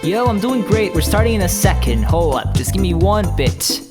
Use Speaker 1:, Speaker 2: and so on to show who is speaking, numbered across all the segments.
Speaker 1: Yo, I'm doing great. We're starting in a second. Hold up. Just give me one bit.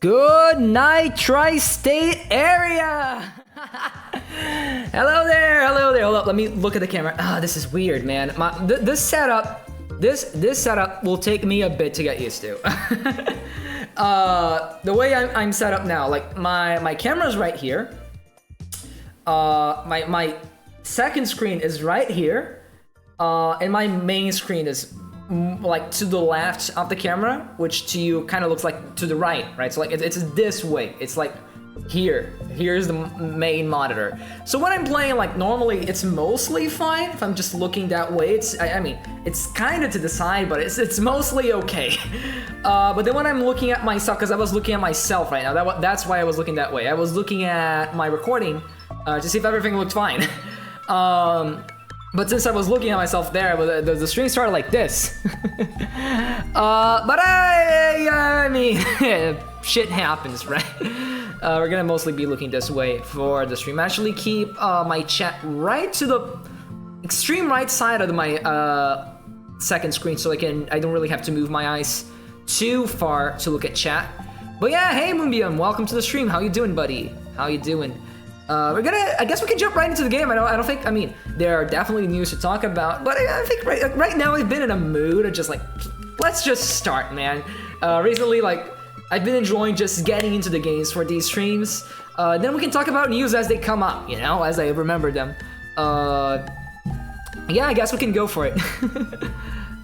Speaker 1: Good night, Tri-State area! Hello there, hello there. Hold up, let me look at the camera. This is weird, man. This setup will take me a bit to get used to. The way I'm set up now, like my camera's right here. My second screen is right here, and my main screen is like to the left of the camera, which to you kind of looks like to the right? So like it's this way. It's like here's the main monitor. So when I'm playing, like normally it's mostly fine if I'm just looking that way. I mean it's kind of to the side, but it's mostly okay. But then when I'm looking at myself, because I was looking at myself right now, that's why I was looking that way. I was looking at my recording to see if everything looked fine. But since I was looking at myself there, the stream started like this. But I mean, shit happens, right? We're gonna mostly be looking this way for the stream. Actually keep my chat right to the extreme right side of my second screen, so I don't really have to move my eyes too far to look at chat. But yeah, hey Moonbeam, welcome to the stream. How you doing, buddy? How you doing? I guess we can jump right into the game. I mean, there are definitely news to talk about, but I think right now I've been in a mood of just like, let's just start, man. Recently, like, I've been enjoying just getting into the games for these streams. Then we can talk about news as they come up, as I remember them. Yeah, I guess we can go for it.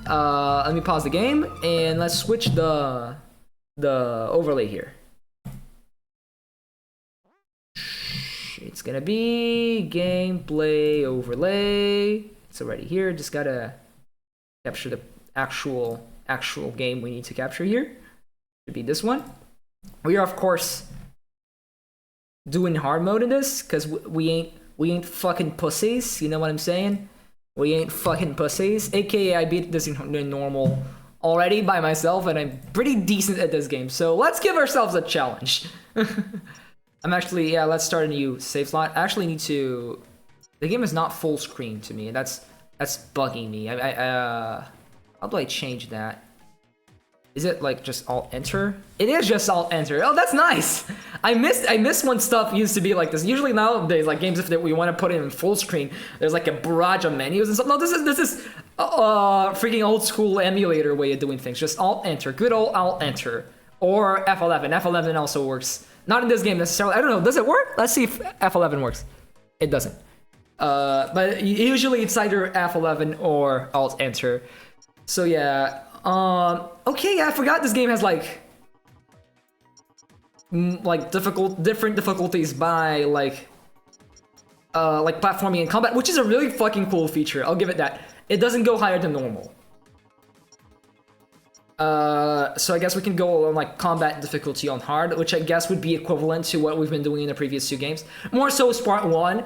Speaker 1: Let me pause the game, and let's switch the overlay here. It's gonna be gameplay overlay. It's already here. Just gotta capture the actual game we need to capture here. Should be this one. We are of course doing hard mode in this because we ain't fucking pussies. You know what I'm saying? We ain't fucking pussies. AKA I beat this in normal already by myself, and I'm pretty decent at this game. So let's give ourselves a challenge. Let's start a new save slot. I actually need to... The game is not full screen to me. That's bugging me. How do I change that? Is it like just Alt-Enter? It is just Alt-Enter. Oh, that's nice! I miss when stuff used to be like this. Usually nowadays, like games, if we want to put it in full screen, there's like a barrage of menus and stuff. No, this is freaking old school emulator way of doing things. Just Alt-Enter. Good old Alt-Enter. Or F11. F11 also works. Not in this game necessarily. I don't know. Does it work? Let's see if F11 works. It doesn't. But usually it's either F11 or Alt-Enter. So yeah. Okay, I forgot this game has like different difficulties by like platforming and combat, which is a really fucking cool feature. I'll give it that. It doesn't go higher than normal. So I guess we can go on like combat difficulty on hard, which I guess would be equivalent to what we've been doing in the previous two games. More so Spark 1.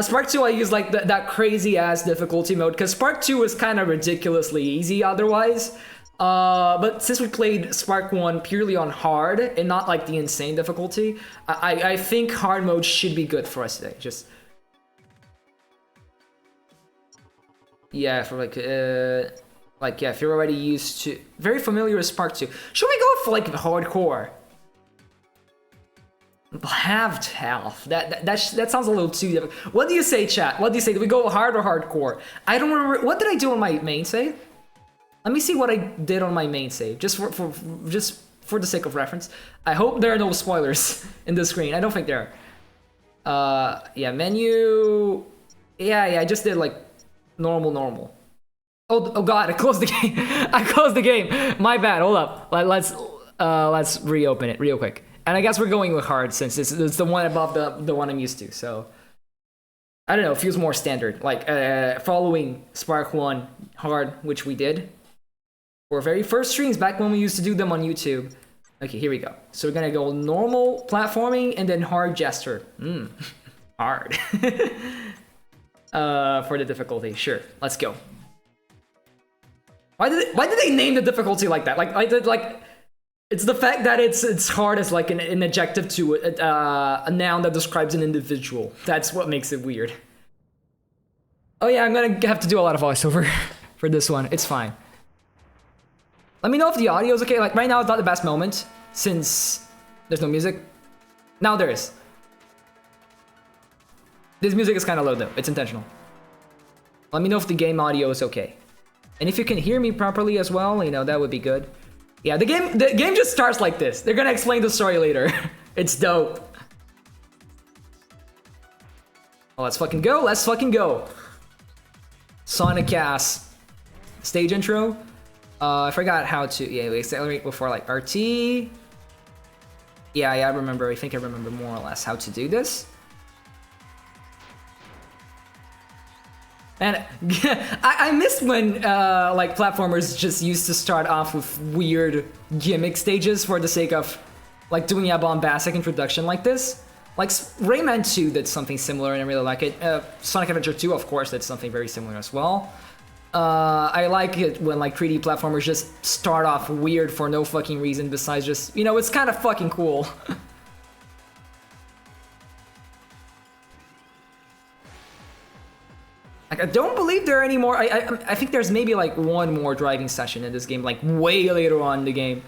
Speaker 1: Spark 2 I use like that crazy ass difficulty mode, because Spark 2 is kind of ridiculously easy otherwise. But since we played Spark 1 purely on hard and not like the insane difficulty, I think hard mode should be good for us today. Just... Yeah, for yeah, if you're already used to... Very familiar with Spark 2. Should we go for, like, hardcore? Halved health. That sounds a little too difficult. What do you say, chat? What do you say? Do we go hard or hardcore? I don't remember... What did I do on my main save? Let me see what I did on my main save. Just for the sake of reference. I hope there are no spoilers in the screen. I don't think there are. Yeah, menu... Yeah, I just did, like, normal. Oh god, I closed the game. I closed the game. My bad. Hold up. Let's reopen it real quick. And I guess we're going with hard since it's the one above the one I'm used to. So I don't know. It feels more standard. Like following Spark 1 hard, which we did for very first streams back when we used to do them on YouTube. Okay, here we go. So we're gonna go normal platforming and then hard gesture. Hard. For the difficulty. Sure. Let's go. Why did they name the difficulty like that? Like it's the fact that it's hard as like an adjective to a noun that describes an individual. That's what makes it weird. Oh yeah, I'm gonna have to do a lot of voiceover for this one. It's fine. Let me know if the audio is okay. Like right now, it's not the best moment since there's no music. Now there is. This music is kind of low though. It's intentional. Let me know if the game audio is okay. And if you can hear me properly as well, you know, that would be good. Yeah, the game just starts like this. They're gonna explain the story later. It's dope. Oh, let's fucking go. Let's fucking go. Sonic Cast. Stage intro. I forgot how to... Yeah, we accelerate before like RT. Yeah, I remember. I think I remember more or less how to do this. And I missed when like platformers just used to start off with weird gimmick stages for the sake of like doing a bombastic introduction like this. Like Rayman 2 did something similar and I really like it. Sonic Adventure 2, of course, did something very similar as well. I like it when like 3D platformers just start off weird for no fucking reason besides just, you know, it's kind of fucking cool. Like, I don't believe there are any more. I think there's maybe like one more driving session in this game, like way later on in the game.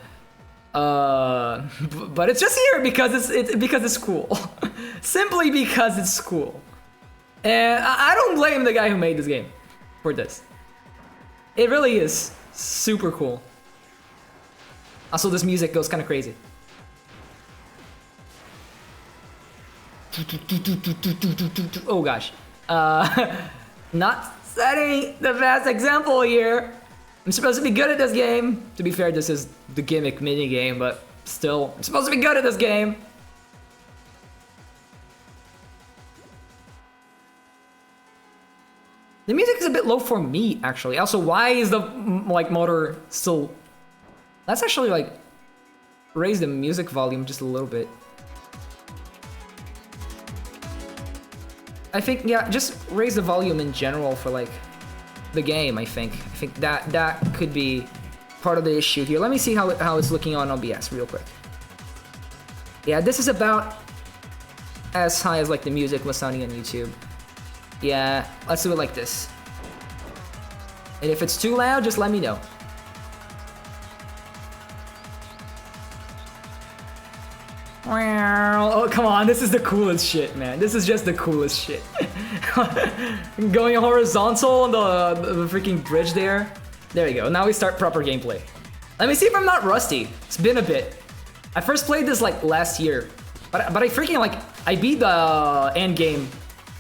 Speaker 1: But it's just here because it's cool. Simply because it's cool. And I don't blame the guy who made this game for this. It really is super cool. Also, this music goes kind of crazy. Oh gosh. Not setting the best example here. I'm supposed to be good at this game. To be fair, this is the gimmick mini game, but still, I'm supposed to be good at this game. The music is a bit low for me, actually. Also, why is the like motor still... Let's actually like raise the music volume just a little bit. I think, yeah, just raise the volume in general for like the game, I think. I think that could be part of the issue here. Let me see how it's looking on OBS real quick. Yeah, this is about as high as like the music was sounding on YouTube. Yeah, let's do it like this. And if it's too loud, just let me know. Oh, come on, this is the coolest shit, man. This is just the coolest shit. Going horizontal on the freaking bridge there. There we go, now we start proper gameplay. Let me see if I'm not rusty. It's been a bit. I first played this like last year. But I freaking like, I beat the end game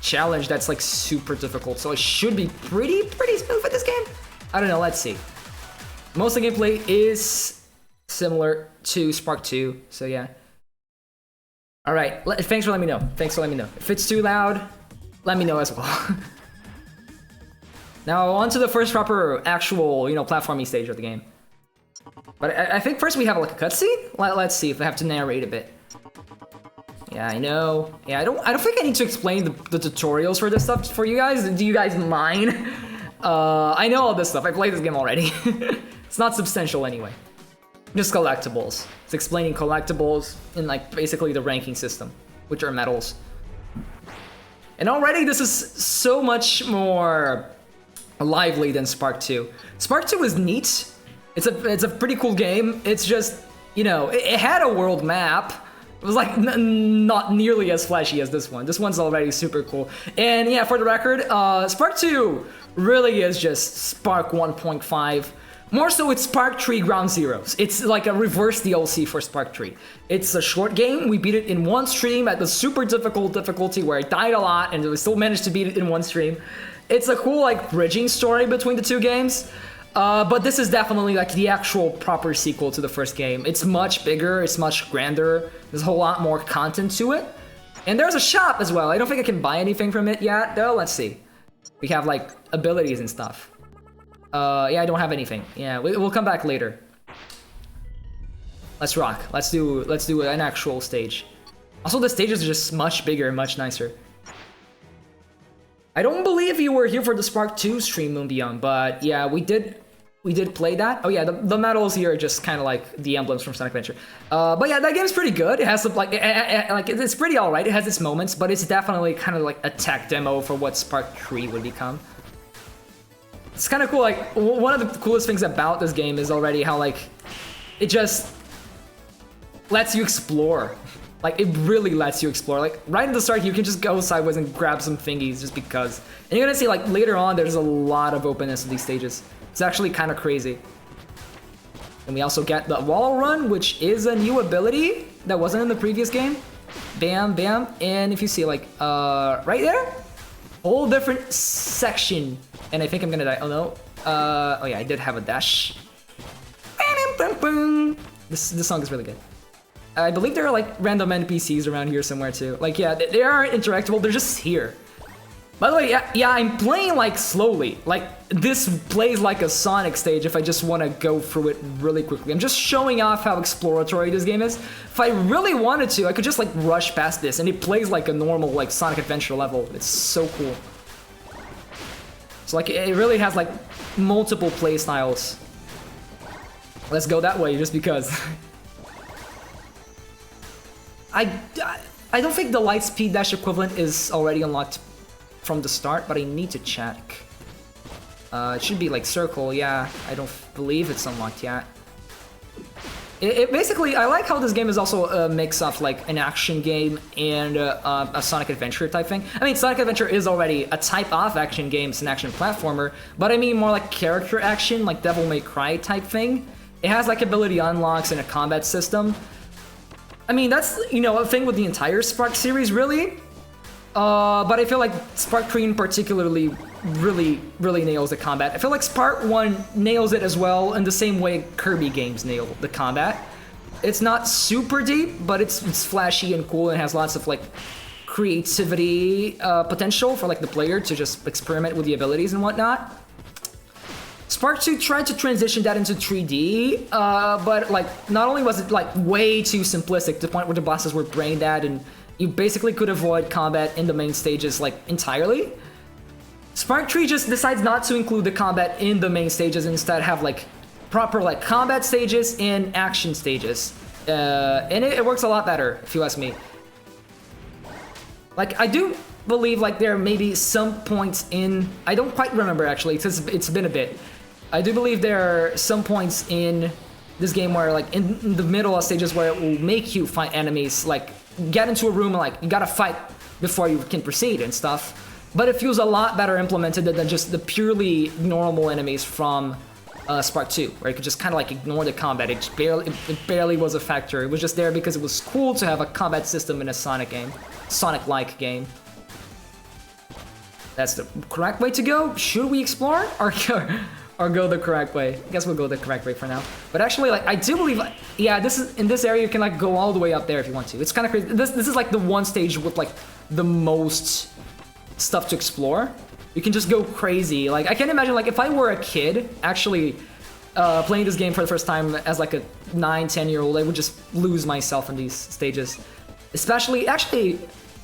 Speaker 1: challenge that's like super difficult. So I should be pretty smooth at this game. I don't know, let's see. Most of the gameplay is similar to Spark 2, so yeah. All right, thanks for letting me know. Thanks for letting me know. If it's too loud, let me know as well. Now on to the first proper actual, you know, platforming stage of the game. But I think first we have like a cutscene. Let's see if I have to narrate a bit. Yeah, I know. Yeah, I don't think I need to explain the tutorials for this stuff for you guys. Do you guys mind? I know all this stuff. I played this game already. It's not substantial anyway. Just collectibles. It's explaining collectibles in like basically the ranking system, which are medals. And already this is so much more lively than Spark 2. Spark 2 is neat. It's a pretty cool game. It's just, you know, it had a world map. It was like not nearly as flashy as this one. This one's already super cool. And yeah, for the record, Spark 2 really is just Spark 1.5. More so, it's Spark 3 Ground Zeroes. It's like a reverse DLC for Spark 3. It's a short game. We beat it in one stream at the super difficult difficulty where I died a lot and we still managed to beat it in one stream. it's a cool like bridging story between the two games. But this is definitely like the actual proper sequel to the first game. It's much bigger, it's much grander. There's a whole lot more content to it. And there's a shop as well. I don't think I can buy anything from it yet, though. Let's see. We have like abilities and stuff. Yeah, I don't have anything. Yeah, we'll come back later. Let's rock. Let's do an actual stage. Also, the stages are just much bigger and much nicer. I don't believe you were here for the Spark 2 stream, Moonbeyond, but yeah, we did play that. Oh yeah, the medals here are just kind of like the emblems from Sonic Adventure. But yeah, that game's pretty good. It has some like it's pretty alright. It has its moments, but it's definitely kind of like a tech demo for what Spark 3 would become. It's kind of cool. Like one of the coolest things about this game is already how like it just lets you explore. Like, it really lets you explore. Like, right at the start, you can just go sideways and grab some thingies just because. And you're gonna see, like, later on, there's a lot of openness to these stages. It's actually kind of crazy. And we also get the wall run, which is a new ability that wasn't in the previous game. Bam, bam. And if you see, like, right there, whole different section. And I think I'm gonna die. Oh, no. Oh, yeah, I did have a dash. This song is really good. I believe there are like random NPCs around here somewhere too. Like, yeah, they are interactable, they're just here. By the way, yeah, I'm playing like slowly. Like, this plays like a Sonic stage if I just want to go through it really quickly. I'm just showing off how exploratory this game is. If I really wanted to, I could just like rush past this and it plays like a normal like Sonic Adventure level. It's so cool. So like, it really has like multiple play styles. Let's go that way just because. I don't think the Lightspeed dash equivalent is already unlocked from the start, but I need to check. It should be like circle, yeah. I don't believe it's unlocked yet. It basically, I like how this game is also a mix of like an action game and a Sonic Adventure type thing. I mean, Sonic Adventure is already a type of action game, it's an action platformer, but I mean more like character action, like Devil May Cry type thing. It has like ability unlocks and a combat system. I mean, that's, you know, a thing with the entire Spark series, really. But I feel like Spark 3 in particularly really nails the combat. I feel like Spark 1 nails it as well in the same way Kirby games nail the combat. It's not super deep, but it's flashy and cool and has lots of like creativity potential for like the player to just experiment with the abilities and whatnot. Spark 2 tried to transition that into 3D, but like not only was it like way too simplistic to the point where the bosses were brain dead and you basically could avoid combat in the main stages like entirely. Spark 3 just decides not to include the combat in the main stages and instead have like proper like combat stages and action stages. And it works a lot better, if you ask me. Like, I do believe like there may be some points in, I don't quite remember actually, because it's been a bit. I do believe there are some points in this game where like in the middle of stages where it will make you fight enemies, like get into a room and like you gotta fight before you can proceed and stuff. But it feels a lot better implemented than just the purely normal enemies from Spark 2, where you could just kind of like ignore the combat. It barely was a factor. It was just there because it was cool to have a combat system in a Sonic game, Sonic-like game. That's the correct way to go. Should we explore or go the correct way? I guess we'll go the correct way for now. But actually, like, I do believe, like, yeah, this is in this area you can like go all the way up there if you want to. It's kind of crazy. This is like the one stage with like the most stuff to explore. You can just go crazy. Like, I can imagine like if I were a kid actually playing this game for the first time as like a 9-10-year-old, I would just lose myself in these stages. Especially, actually, you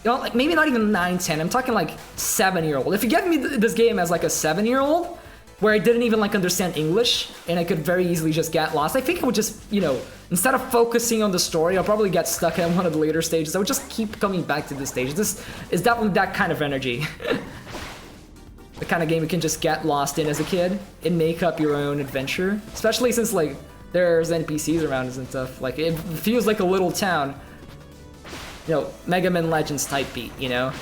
Speaker 1: know, like maybe not even 9-10. I'm talking like 7-year-old. If you give me this game as like a 7-year-old, where I didn't even like understand English and I could very easily just get lost, I think I would just, you know, instead of focusing on the story, I'll probably get stuck in one of the later stages. I would just keep coming back to this stage. This is definitely that kind of energy. The kind of game you can just get lost in as a kid and make up your own adventure. Especially since like there's NPCs around us and stuff. Like it feels like a little town. You know, Mega Man Legends type beat, you know?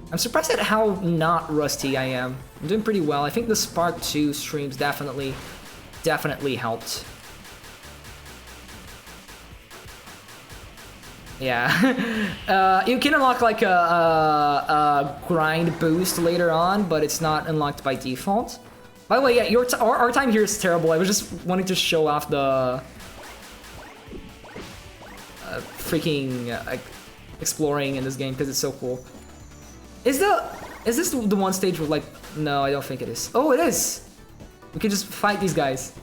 Speaker 1: I'm surprised at how not rusty I am. I'm doing pretty well. I think the Spark 2 streams definitely helped. Yeah. You can unlock like a grind boost later on, but it's not unlocked by default. By the way, yeah, our time here is terrible. I was just wanting to show off the freaking exploring in this game because it's so cool. Is this the one stage with like? No, I don't think it is. Oh, it is. We can just fight these guys.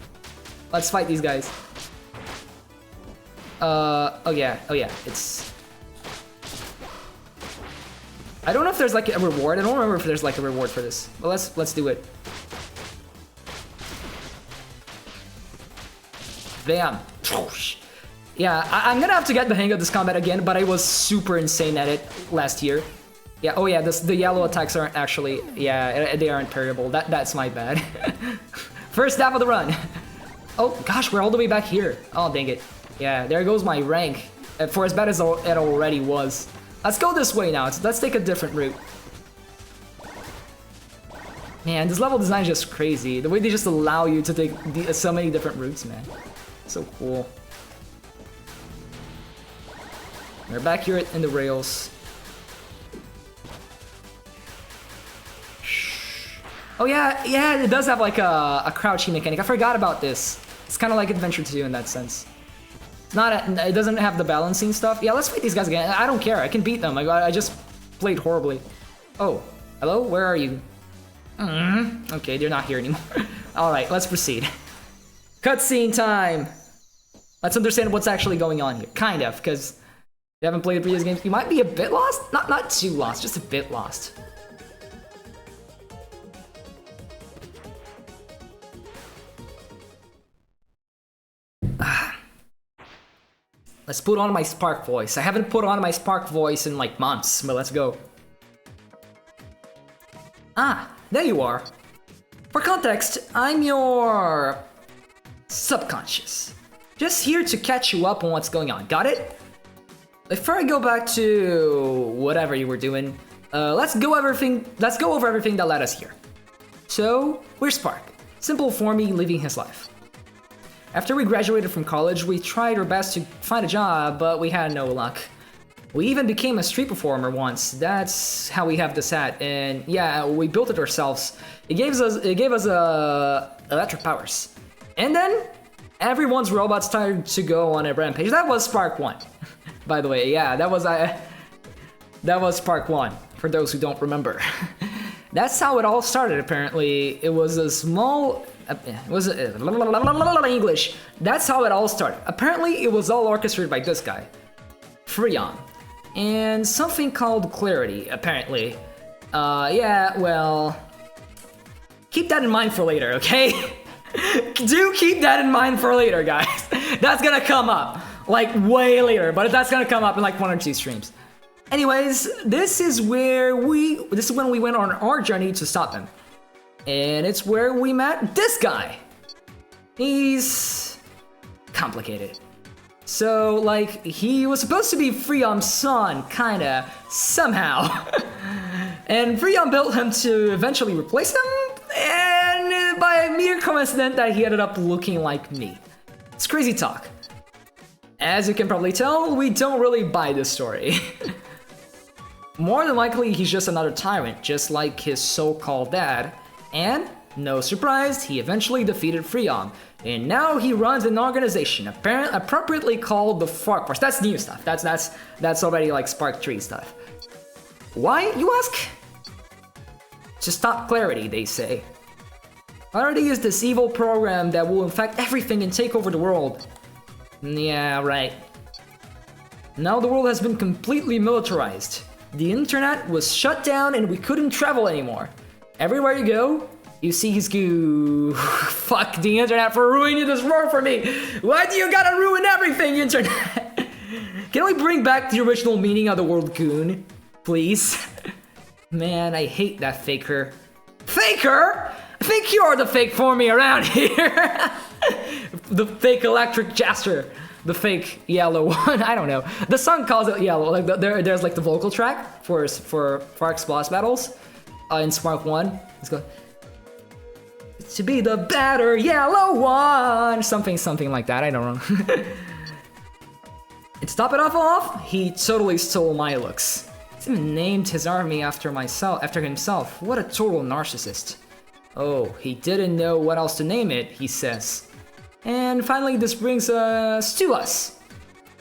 Speaker 1: Let's fight these guys. Oh yeah, it's... I don't know if there's like a reward. I don't remember if there's like a reward for this. But let's do it. Bam. Yeah, I'm gonna have to get the hang of this combat again, but I was super insane at it last year. Yeah, oh yeah, the yellow attacks aren't actually... Yeah, they aren't parryable. That's my bad. First half of the run. Oh gosh, we're all the way back here. Oh, dang it. Yeah, there goes my rank. For as bad as it already was. Let's go this way now. Let's take a different route. Man, this level design is just crazy. The way they just allow you to take so many different routes, man. So cool. We're back here in the rails. Oh yeah, it does have like a crouching mechanic. I forgot about this. It's kind of like Adventure 2 in that sense. It doesn't have the balancing stuff. Yeah, let's fight these guys again. I don't care. I can beat them. I just played horribly. Oh, hello? Where are you? Okay, they're not here anymore. All right, let's proceed. Cutscene time. Let's understand what's actually going on here. Kind of, because you haven't played previous games. You might be a bit lost. Not too lost, just a bit lost. Let's put on my Spark voice. I haven't put on my Spark voice in like months, but let's go. Ah, there you are. For context, I'm your subconscious. Just here to catch you up on what's going on. Got it? Before I go back to whatever you were doing, let's go over everything that led us here. So, we're Spark. Simple Formie living his life. After we graduated from college, we tried our best to find a job, but we had no luck. We even became a street performer once. That's how we have this hat, and yeah, we built it ourselves. It gave us electric powers. And then everyone's robots started to go on a rampage. That was Spark 1. By the way, yeah, that was Spark 1, for those who don't remember. That's how it all started, apparently. It was a small... English. That's how it all started. Apparently, it was all orchestrated by this guy, Freon, and something called Clarity, apparently. Yeah, well... Keep that in mind for later, okay? Do keep that in mind for later, guys. That's gonna come up, like, way later, but that's gonna come up in like 1 or 2 streams. Anyways, this is when we went on our journey to stop him. And it's where we met this guy. He's complicated. So, like, he was supposed to be Freon's son, kinda, somehow. And Freon built him to eventually replace him, and by a mere coincidence that he ended up looking like me. It's crazy talk. As you can probably tell, we don't really buy this story. More than likely, he's just another tyrant, just like his so-called dad. And, no surprise, he eventually defeated Freon. And now he runs an organization, appropriately called the Spark Force. That's new stuff. That's already like Spark 3 stuff. Why, you ask? To stop Clarity, they say. Clarity is this evil program that will infect everything and take over the world. Yeah, right. Now the world has been completely militarized. The internet was shut down and we couldn't travel anymore. Everywhere you go, you see his goo. Fuck the internet for ruining this world for me. Why do you gotta ruin everything, internet? Can we bring back the original meaning of the word goon, please? Man, I hate that faker. Faker? I think you're the fake Formie around here. The fake electric jester. The fake yellow one. I don't know. The song calls it yellow. Like there's like the vocal track for Spark's boss battles. In Spark 1, let's go. To be the better yellow one, something like that. I don't know. to top it off, he totally stole my looks. He's even named his army after himself. What a total narcissist. Oh, he didn't know what else to name it, he says. And finally, this brings us to us.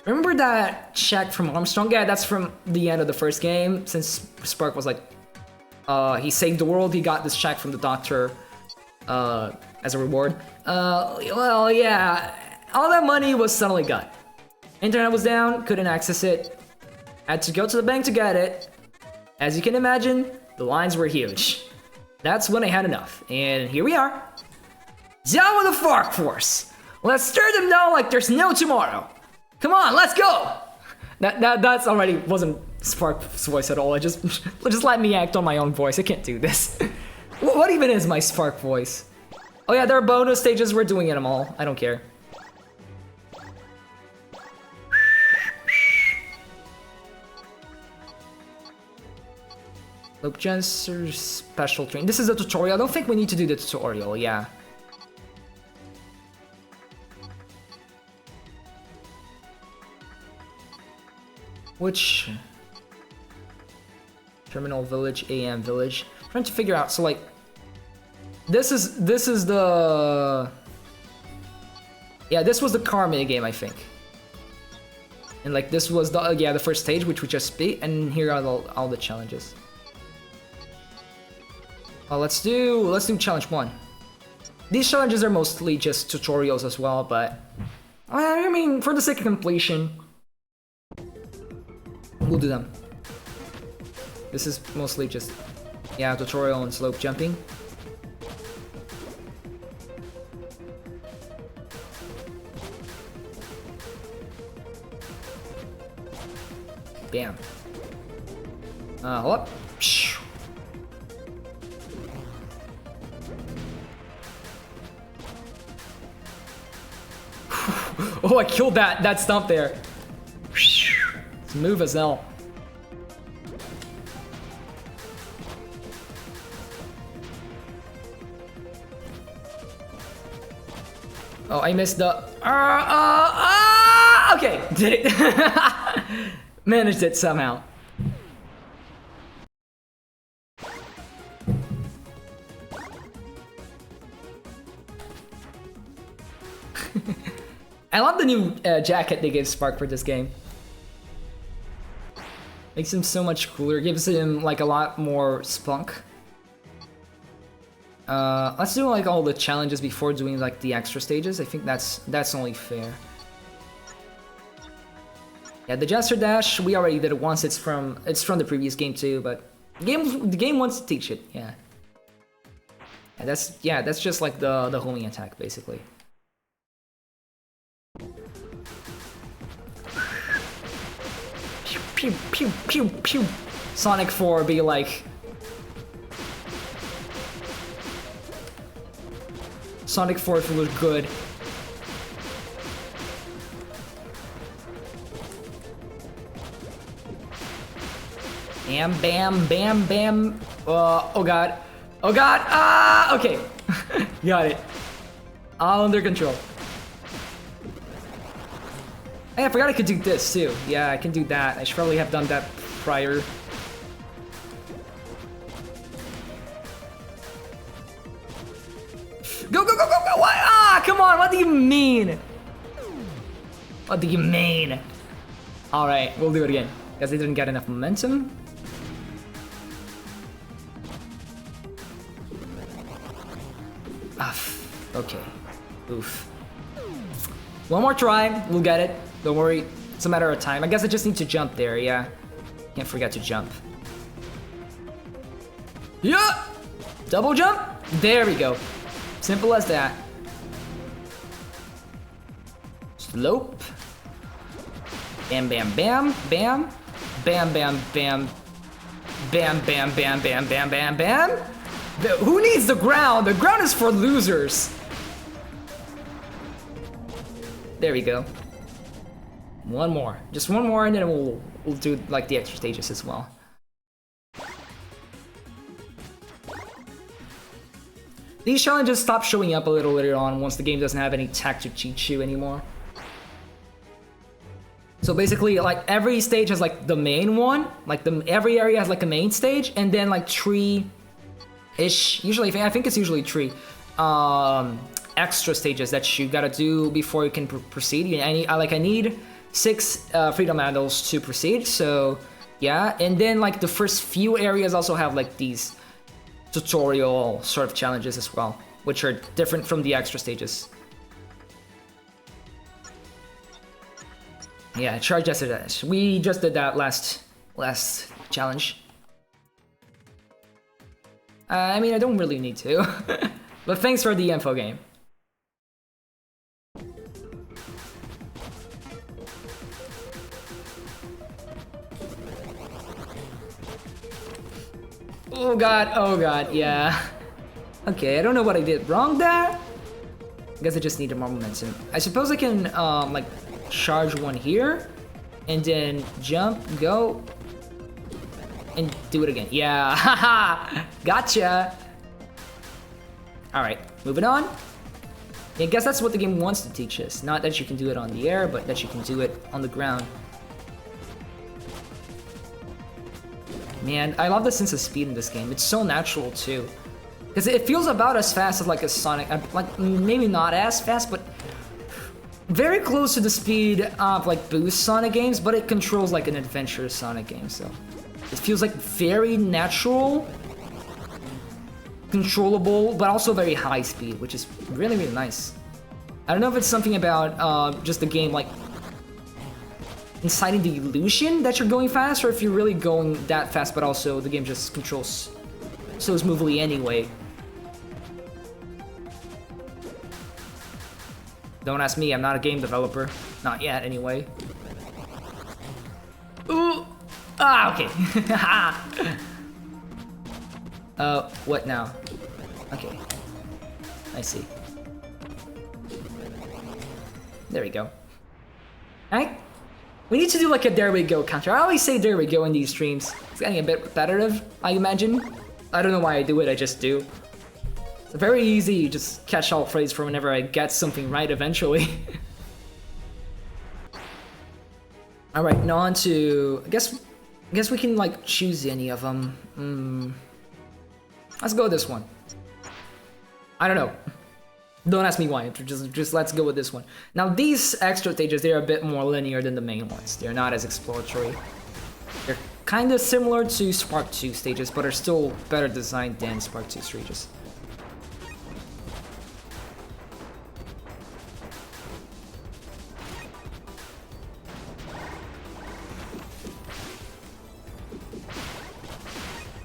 Speaker 1: Remember that check from Armstrong? Yeah, that's from the end of the first game. Since Spark was like, he saved the world, he got this check from the doctor as a reward. Well, yeah, all that money was suddenly gone. Internet was down, couldn't access it. Had to go to the bank to get it. As you can imagine, the lines were huge. That's when I had enough, and here we are. Down with the Spark Force! Let's stir them down like there's no tomorrow! Come on, let's go! That's already wasn't Spark's voice at all. Just let me act on my own voice. I can't do this. What even is my Spark voice? Oh yeah, there are bonus stages. We're doing them all. I don't care. Loop Jancer special train. This is a tutorial. I don't think we need to do the tutorial. Yeah. Which Terminal Village, AM Village. I'm trying to figure out. So like, this is the this was the car mini game, I think. And like this was the first stage, which we just beat, and here are all the challenges. Well, let's do challenge 1. These challenges are mostly just tutorials as well, but I mean, for the sake of completion, we'll do them. This is mostly just, tutorial on slope jumping. Bam. Hold up. Oh, I killed that stump there. Smooth as hell. Oh, I missed the. Okay, did it. Managed it somehow. I love the new jacket they gave Spark for this game. Makes him so much cooler. Gives him like a lot more spunk. Let's do like all the challenges before doing like the extra stages. I think that's only fair. Yeah, the Jester Dash we already did it once. It's from the previous game too, but the game wants to teach it. Yeah. That's just like the homing attack basically. Pew pew pew pew. Sonic 4 be like. Sonic 4 if it was good. Bam, bam, bam, bam. Oh god. Oh god. Okay. Got it. All under control. Hey, I forgot I could do this too. Yeah, I can do that. I should probably have done that prior. Go, go, go, go, go! What? Come on, what do you mean? What do you mean? Alright, we'll do it again. Guess I didn't get enough momentum. Okay. Oof. One more try, we'll get it. Don't worry, it's a matter of time. I guess I just need to jump there, yeah. Can't forget to jump. Yeah! Double jump? There we go. Simple as that. Slope. Bam, bam, bam, bam. Bam, bam, bam. Bam, bam, bam, bam, bam, bam, bam. Who needs the ground? The ground is for losers. There we go. One more. Just one more and then we'll do like the extra stages as well. These challenges stop showing up a little later on once the game doesn't have any tech to cheat you anymore. So basically, like every stage has like the main one, like every area has like a main stage, and then like three-ish. Usually, I think it's usually three extra stages that you gotta do before you can proceed. I need 6 freedom medals to proceed. So yeah, and then like the first few areas also have like these tutorial sort of challenges as well, which are different from the extra stages. Yeah, charge yesterday. We just did that last challenge. I mean, I don't really need to, but thanks for the info, game. Oh god, yeah. Okay, I don't know what I did wrong there. I guess I just needed more momentum. I suppose I can like charge one here, and then jump, go, and do it again. Yeah, haha, gotcha. All right, moving on. I guess that's what the game wants to teach us. Not that you can do it on the air, but that you can do it on the ground. Man, I love the sense of speed in this game. It's so natural too. Because it feels about as fast as like a Sonic, like maybe not as fast, but very close to the speed of like boost Sonic games, but it controls like an adventure Sonic game, so it feels like very natural, controllable, but also very high speed, which is really, really nice. I don't know if it's something about just the game like inciting the illusion that you're going fast, or if you're really going that fast, but also the game just controls so smoothly anyway. Don't ask me, I'm not a game developer. Not yet, anyway. Ooh! Ah, okay. What now? Okay. I see. There we go. Alright. We need to do like a there we go counter. I always say there we go in these streams. It's getting a bit repetitive, I imagine. I don't know why I do it, I just do. It's very easy, just catch all phrase for whenever I get something right eventually. Alright, now on to... I guess we can like choose any of them. Let's go with this one. I don't know. Don't ask me why, just let's go with this one. Now these extra stages, they're a bit more linear than the main ones. They're not as exploratory. They're kind of similar to Spark 2 stages, but are still better designed than Spark 2 stages.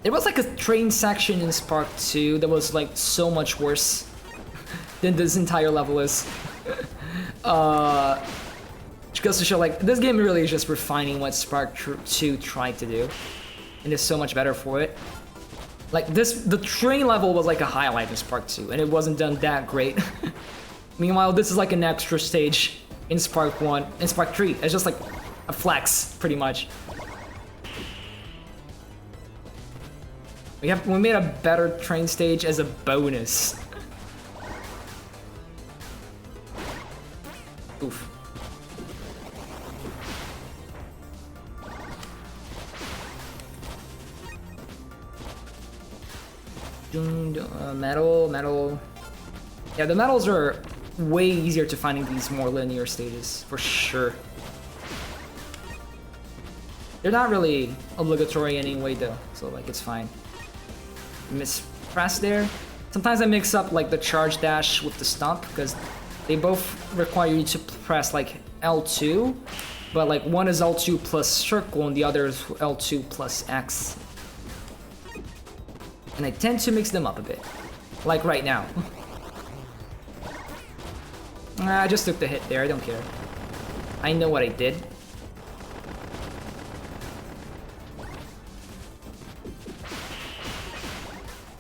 Speaker 1: There was like a train section in Spark 2 that was like so much worse than this entire level is. Which goes to show like this game really is just refining what Spark 2 tried to do, and is so much better for it. Like the train level was like a highlight in Spark 2, and it wasn't done that great. Meanwhile, this is like an extra stage in Spark 1 and Spark 3. It's just like a flex, pretty much. We made a better train stage as a bonus. Oof. Metal. Yeah, the metals are way easier to find in these more linear stages, for sure. They're not really obligatory anyway though, so like it's fine. Mispress there. Sometimes I mix up like the charge dash with the stomp because they both require you to press like L2, but like one is L2 plus circle and the other is L2 plus X. And I tend to mix them up a bit, like right now. I just took the hit there, I don't care. I know what I did.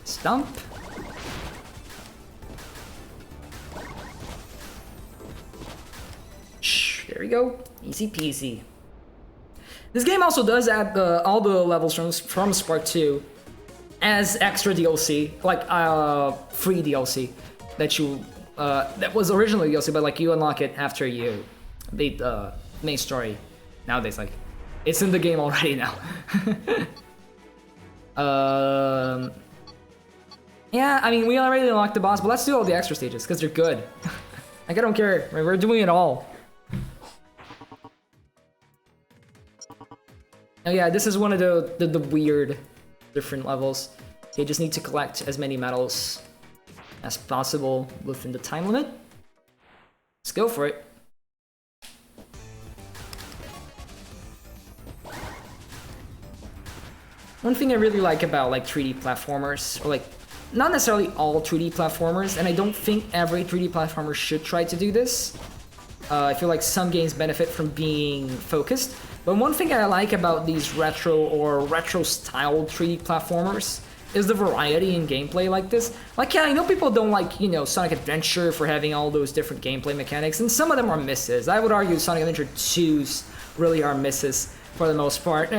Speaker 1: Stump. There we go. Easy peasy. This game also does add all the levels from Spark 2 as extra DLC, like free DLC that you that was originally DLC, but like you unlock it after you beat the main story. nowadays. Like, it's in the game already now. Yeah, I mean, we already unlocked the boss, but let's do all the extra stages, because they're good. Like, I don't care. We're doing it all. Oh yeah, this is one of the weird different levels. You just need to collect as many medals as possible within the time limit. Let's go for it. One thing I really like about like 3D platformers, or like not necessarily all 3D platformers, and I don't think every 3D platformer should try to do this. I feel like some games benefit from being focused, but one thing I like about these retro or retro-styled 3D platformers is the variety in gameplay like this. Like, yeah, I know people don't like, you know, Sonic Adventure for having all those different gameplay mechanics, and some of them are misses. I would argue Sonic Adventure 2's really are misses for the most part.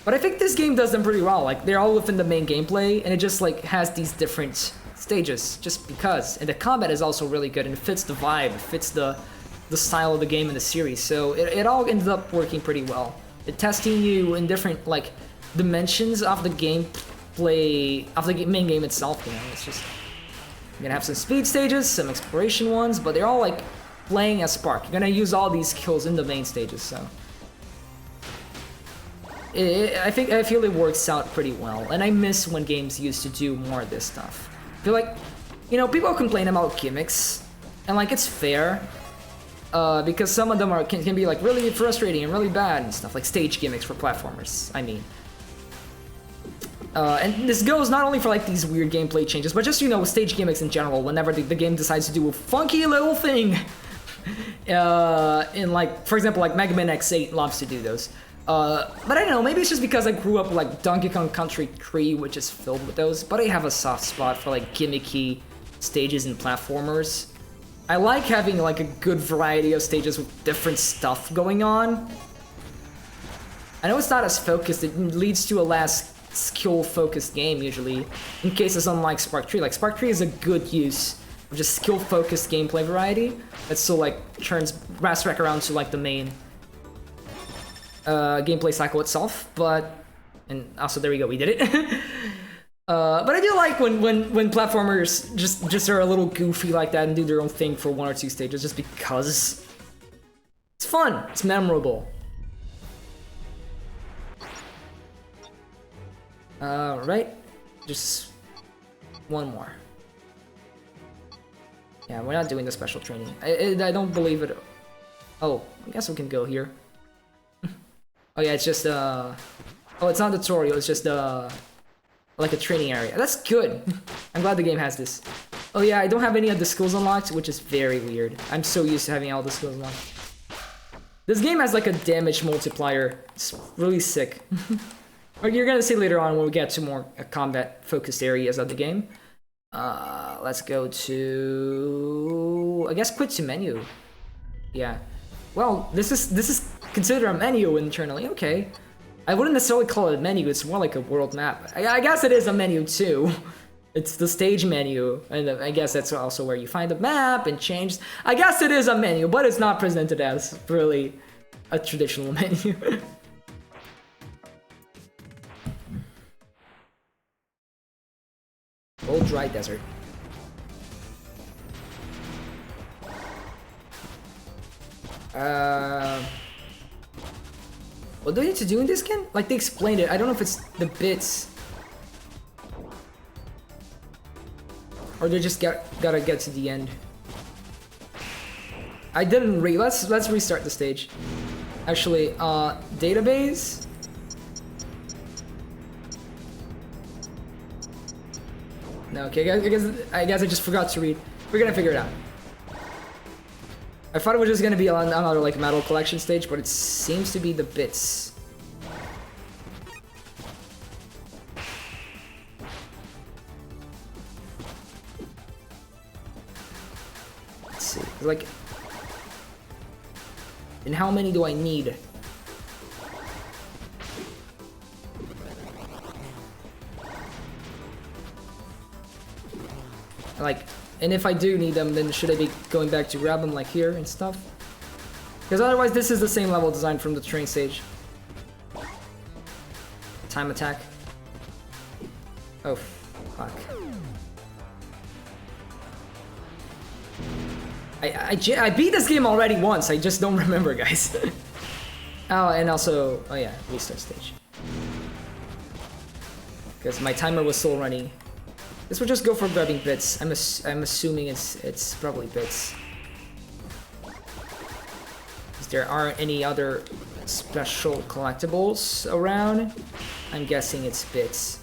Speaker 1: But I think this game does them pretty well. Like, they're all within the main gameplay, and it just like has these different stages just because. And the combat is also really good, and it fits the vibe, it fits the style of the game and the series. So it all ended up working pretty well. It testing you in different like dimensions of the gameplay of the main game itself. You know, it's just you're gonna have some speed stages, some exploration ones, but they're all like playing as Spark. You're gonna use all these skills in the main stages, so. I feel it works out pretty well, and I miss when games used to do more of this stuff. I feel like, you know, people complain about gimmicks, and like it's fair, because some of them can be like really frustrating and really bad and stuff, like stage gimmicks for platformers, I mean. And this goes not only for like these weird gameplay changes, but just, you know, stage gimmicks in general, whenever the game decides to do a funky little thing. In like, for example, like Mega Man X8 loves to do those. But I don't know, maybe it's just because I grew up with like Donkey Kong Country 3, which is filled with those, but I have a soft spot for like gimmicky stages and platformers. I like having like a good variety of stages with different stuff going on. I know it's not as focused, it leads to a less skill-focused game usually, in cases unlike Spark 3. Like Spark 3 is a good use of just skill-focused gameplay variety that still like turns brass back around to like the main gameplay cycle itself, and also there we go, we did it. But I do like when platformers just are a little goofy like that and do their own thing for one or two stages, just because it's fun, it's memorable. Right, just one more. Yeah, we're not doing the special training. I don't believe it. Oh, I guess we can go here. Oh yeah, it's just oh, it's not a tutorial, it's just like a training area. That's good. I'm glad the game has this. Oh yeah, I don't have any of the skills unlocked, which is very weird. I'm so used to having all the skills unlocked. This game has like a damage multiplier. It's really sick. Or you're gonna see later on when we get to more combat focused areas of the game. Let's go to, I guess, quit to menu. Yeah. Well, this is considered a menu internally. Okay. I wouldn't necessarily call it a menu. It's more like a world map. I guess it is a menu too. It's the stage menu, and I guess that's also where you find the map and change. I guess it is a menu, but it's not presented as really a traditional menu. Old dry desert. What do I need to do in this again? Like, they explained it. I don't know if it's the bits, or they just gotta get to the end. I didn't read. Let's restart the stage. Actually, database. No, okay. I guess I just forgot to read. We're gonna figure it out. I thought it was just gonna be another like metal collection stage, but it seems to be the bits. Let's see, like, and how many do I need? Like, and if I do need them, then should I be going back to grab them like here and stuff? Because otherwise this is the same level design from the train stage. Time attack. Oh, fuck. I beat this game already once, I just don't remember, guys. Oh, and also, oh yeah, restart stage. Because my timer was still running. This would just go for grabbing bits. I'm assuming it's probably bits. Because there aren't any other special collectibles around. I'm guessing it's bits.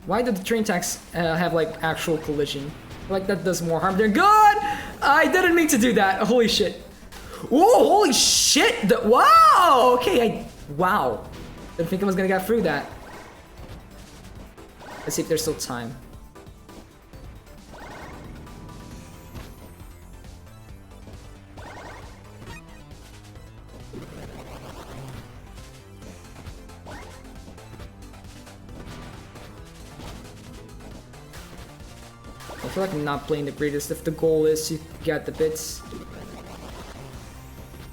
Speaker 1: Why did the train tracks have like actual collision? Like that does more harm than good! I didn't mean to do that. Holy shit. Whoa, holy shit! Wow! Okay, wow. Didn't think I was gonna get through that. Let's see if there's still time. I feel like I'm not playing the greatest if the goal is to get the bits.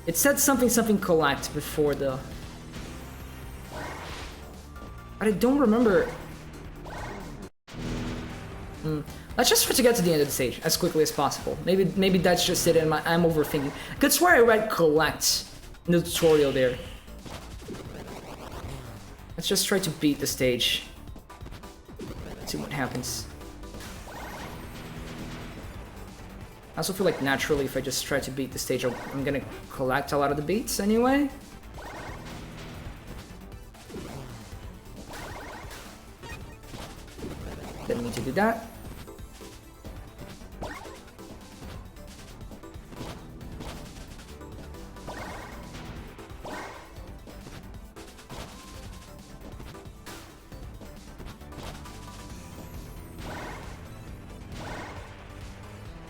Speaker 1: It said something collect before the... But I don't remember... Let's just try to get to the end of the stage as quickly as possible. Maybe that's just it and I'm overthinking. I could swear I read collect in the tutorial there. Let's just try to beat the stage. Let's see what happens. I also feel like naturally if I just try to beat the stage, I'm gonna collect a lot of the beats anyway. Didn't need to do that.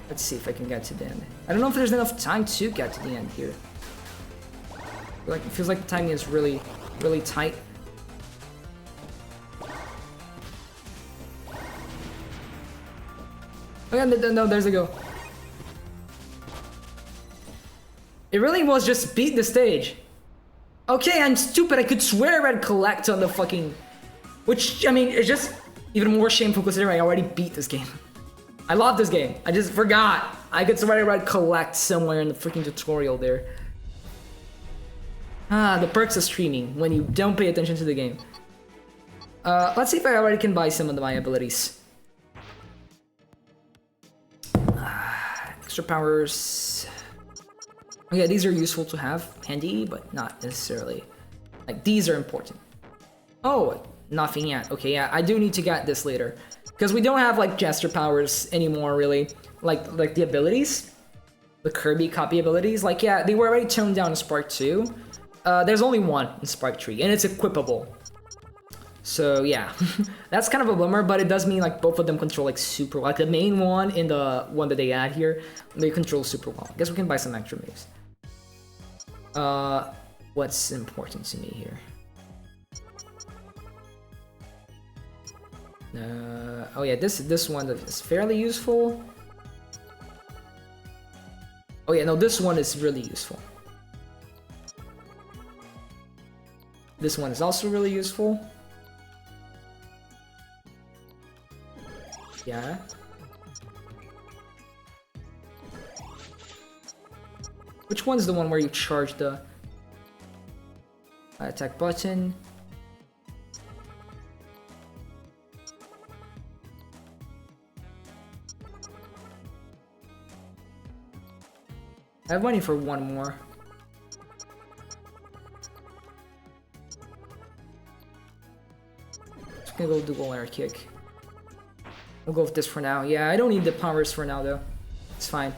Speaker 1: Let's see if I can get to the end. I don't know if there's enough time to get to the end here. It feels like the timing is really tight. Okay, no, there's a go. It really was just beat the stage. Okay, I'm stupid. I could swear I read collect on the fucking... Which, I mean, it's just even more shameful considering I already beat this game. I love this game. I just forgot. I could swear I read collect somewhere in the freaking tutorial there. Ah, the perks of streaming when you don't pay attention to the game. Let's see if I already can buy some of my abilities. Extra powers. Oh yeah, these are useful to have handy, but not necessarily. Like, these are important. Oh, nothing yet. Okay, yeah, I do need to get this later. Because we don't have like gesture powers anymore, really. Like the abilities, the Kirby copy abilities. Like, yeah, they were already toned down in Spark 2. There's only one in Spark 3, and it's equipable. So yeah, that's kind of a bummer, but it does mean like both of them control like super well. Like the main one and the one that they add here, they control super well. I guess we can buy some extra moves. What's important to me here? Oh yeah, this one is fairly useful. Oh yeah, no, this one is really useful. This one is also really useful. Yeah. Which one's the one where you charge the attack button? I have money for one more. Just gonna go dual air kick. We'll go with this for now. Yeah, I don't need the powers for now though. It's fine.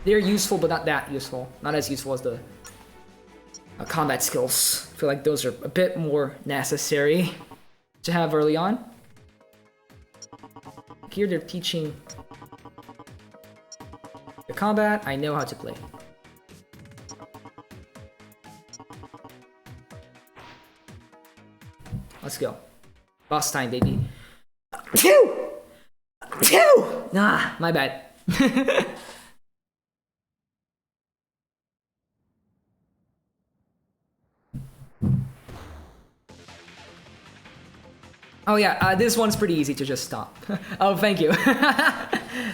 Speaker 1: They're useful, but not that useful. Not as useful as the combat skills. I feel like those are a bit more necessary to have early on. Here they're teaching the combat. I know how to play. Let's go. Boss time, baby. Phew! Phew! Ah, my bad. Oh yeah, this one's pretty easy to just stop. Oh, thank you.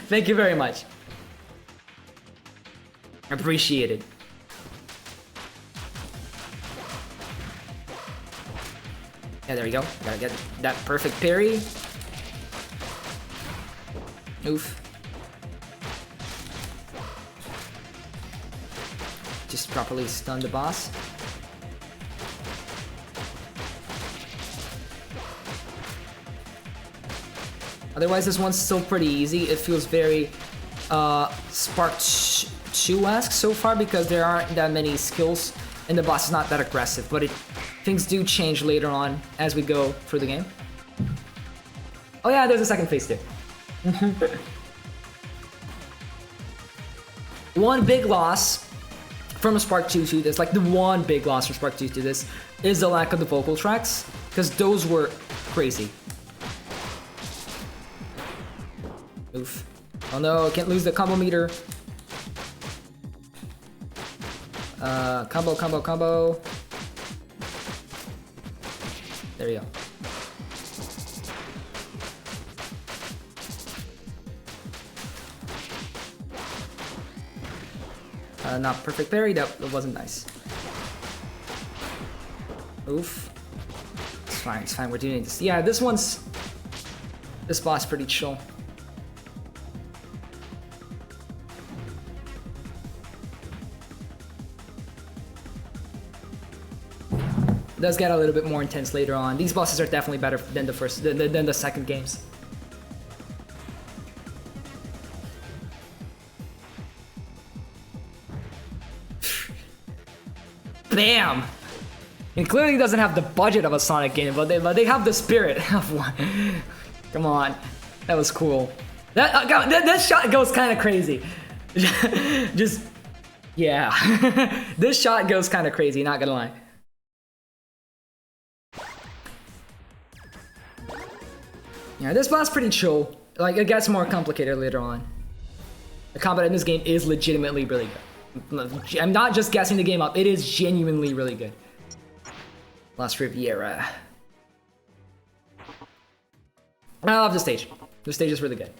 Speaker 1: Thank you very much. Appreciated. Yeah, there we go. Gotta get that perfect parry. Oof. Just properly stun the boss. Otherwise, this one's still pretty easy. It feels very Spark 2-esque so far because there aren't that many skills and the boss is not that aggressive, but things do change later on as we go through the game. Oh yeah, there's a second phase too. One big loss from Spark 2 to this, like the one big loss from Spark 2 to this, is the lack of the vocal tracks, because those were crazy. Oof. Oh no, can't lose the combo meter. Combo. There you go. Not perfect parry, that wasn't nice. Oof. It's fine, we're doing this. Yeah, this boss is pretty chill. It does get a little bit more intense later on. These bosses are definitely better than the second games. Bam! It clearly doesn't have the budget of a Sonic game, but they have the spirit of one. Come on, that was cool. That shot goes kind of crazy. Just yeah, this shot goes kind of crazy. Not gonna lie. Yeah, this boss pretty chill. Like it gets more complicated later on. The combat in this game is legitimately really good. I'm not just guessing the game up, it is genuinely really good. Lost Riviera. I love the stage. The stage is really good.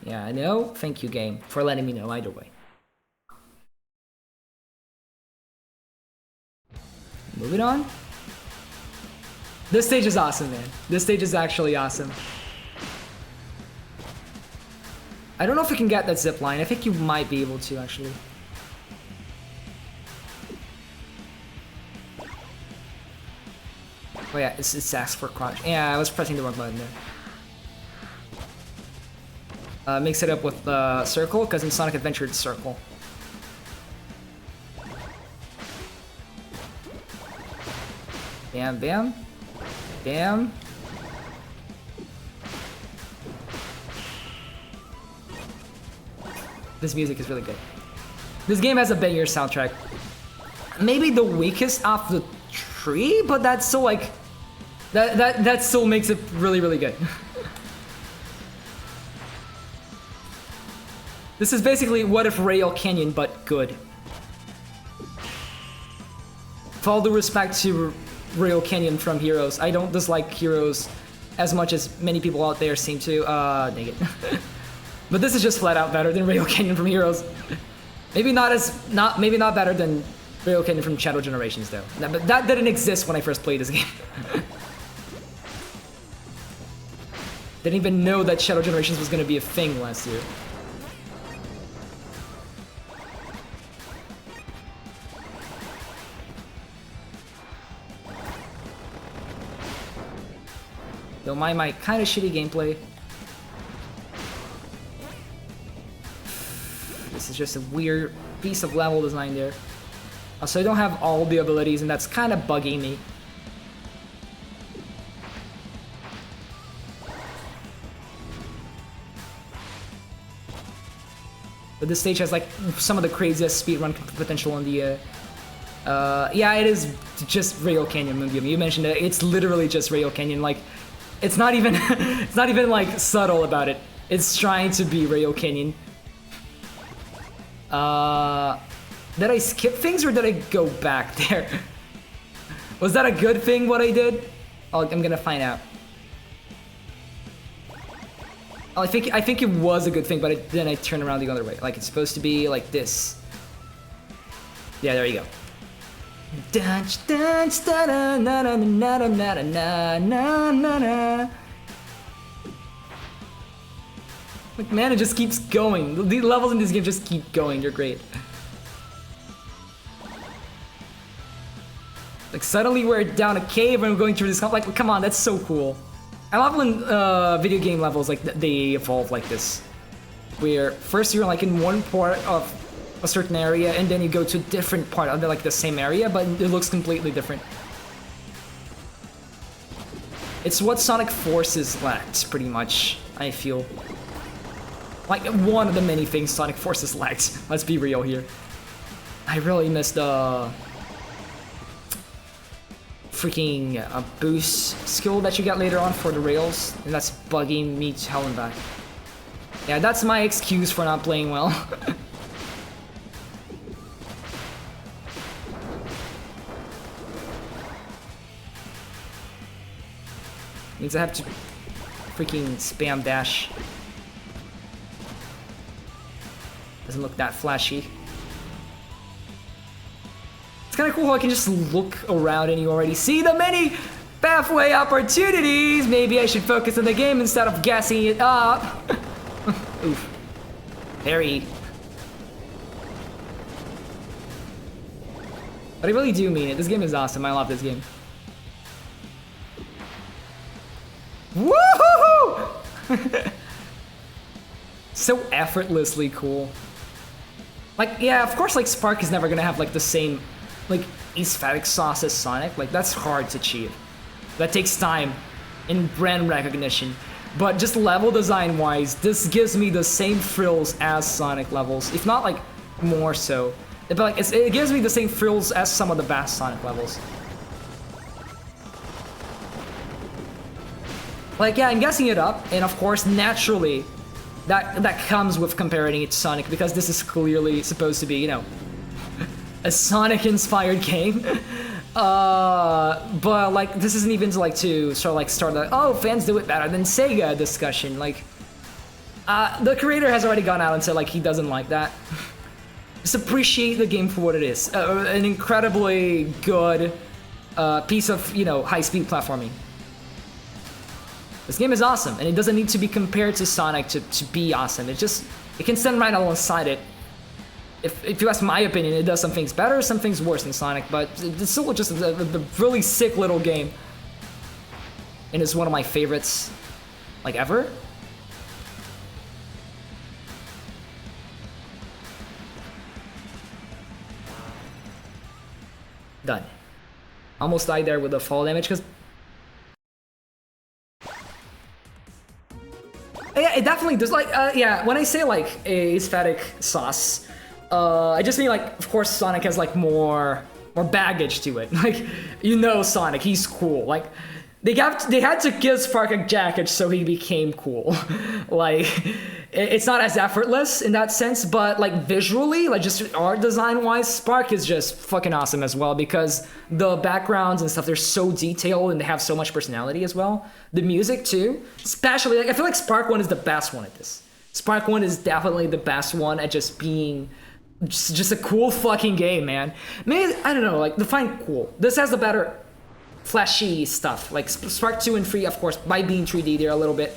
Speaker 1: Yeah, I know. Thank you, game, for letting me know either way. Moving on. This stage is awesome, man. This stage is actually awesome. I don't know if we can get that zip line. I think you might be able to, actually. Oh yeah, it's asked for crouch. Yeah, I was pressing the wrong button there. Mix it up with circle, because in Sonic Adventure it's circle. Bam, bam. Bam. This music is really good. This game has a banger soundtrack. Maybe the weakest off the tree, but that's still like that still makes it really, really good. This is basically What If Rail Canyon, but good. With all due respect to Rail Canyon from Heroes, I don't dislike Heroes as much as many people out there seem to. Dang it. But this is just flat out better than Rail Canyon from Heroes. Maybe not better than Rail Canyon from Shadow Generations though. But that didn't exist when I first played this game. Didn't even know that Shadow Generations was gonna be a thing last year. Don't mind my kind of shitty gameplay. This is just a weird piece of level design there. Also, I don't have all the abilities, and that's kind of bugging me. But this stage has like some of the craziest speedrun potential on the Yeah, it is just Rail Canyon, Moonbeam. You mentioned it. It's literally just Rail Canyon. Like, it's not even, it's not even like subtle about it. It's trying to be Rail Canyon. Did I skip things or did I go back there? Was that a good thing what I did? I'm gonna find out. I think it was a good thing, but then I turned around the other way. Like, it's supposed to be like this. Yeah, there you go. Like, man, it just keeps going. The levels in this game just keep going. You're great. Like, suddenly we're down a cave and we're going through this. Like, come on, that's so cool. I love when video game levels, like, they evolve like this. Where first you're like in one part of a certain area and then you go to a different part of like the same area, but it looks completely different. It's what Sonic Forces lacked, pretty much, I feel. Like, one of the many things Sonic Forces lacked. Let's be real here. I really miss the freaking boost skill that you get later on for the rails, and that's bugging me to hell and back. Yeah, that's my excuse for not playing well. Means I have to freaking spam dash. Doesn't look that flashy. It's kind of cool how I can just look around and you already see the many pathway opportunities. Maybe I should focus on the game instead of gassing it up. Oof. Very. But I really do mean it. This game is awesome. I love this game. Woohoo! So effortlessly cool. Like, yeah, of course, like, Spark is never gonna have, like, the same, like, aesthetic sauce as Sonic. Like, that's hard to achieve. That takes time and brand recognition. But just level design-wise, this gives me the same thrills as Sonic levels, if not, like, more so. But, like, it gives me the same thrills as some of the best Sonic levels. Like, yeah, I'm guessing it up, and of course, naturally, that comes with comparing it to Sonic, because this is clearly supposed to be, you know, a Sonic-inspired game. But like, this isn't even to start the, oh, fans do it better than Sega discussion. Like, the creator has already gone out and said, like, he doesn't like that. Just appreciate the game for what it is. An incredibly good piece of, you know, high-speed platforming. This game is awesome, and it doesn't need to be compared to Sonic to be awesome. It can stand right alongside it. If you ask my opinion, it does some things better, some things worse than Sonic, but it's still just a really sick little game. And it's one of my favorites, like, ever. Done. Almost died there with the fall damage, because yeah, it definitely does. Like, yeah, when I say, like, aesthetic sauce, I just mean, like, of course, Sonic has, like, more baggage to it. Like, you know Sonic, he's cool. Like, they had to give Spark a jacket so he became cool. Like, it's not as effortless in that sense, but, like, visually, like, just art design-wise, Spark is just fucking awesome as well, because the backgrounds and stuff, they're so detailed and they have so much personality as well. The music, too. Especially, like, I feel like Spark 1 is the best one at this. Spark 1 is definitely the best one at just being just a cool fucking game, man. Maybe, I don't know, like, define cool. This has the better flashy stuff. Like, Spark 2 and 3, of course, by being 3D, they're a little bit,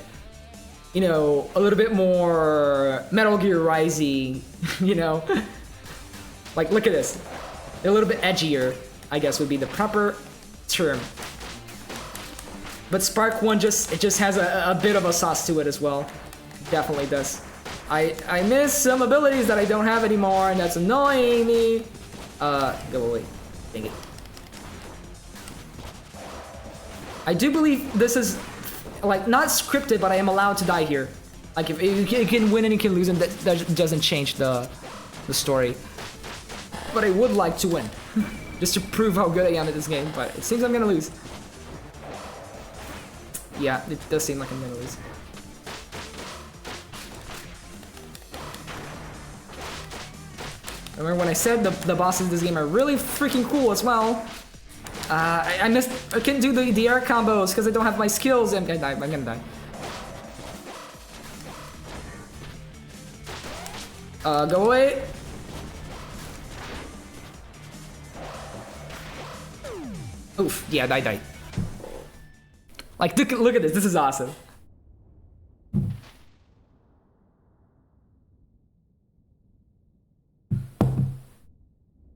Speaker 1: you know, a little bit more Metal Gear Rising, you know? Like, look at this. They're a little bit edgier, I guess would be the proper term. But Spark 1 it just has a bit of a sauce to it as well. Definitely does. I miss some abilities that I don't have anymore, and that's annoying me. Go away. Dang it. I do believe this is, like, not scripted, but I am allowed to die here. Like, if you can win and you can lose, and that doesn't change the story. But I would like to win. just to prove how good I am at this game, but it seems I'm gonna lose. Yeah, it does seem like I'm gonna lose. Remember when I said the bosses in this game are really freaking cool as well? I missed. I couldn't do the air combos because I don't have my skills. I'm gonna die. I'm gonna die. Go away. Oof. Yeah, I died. Like, look at this. This is awesome.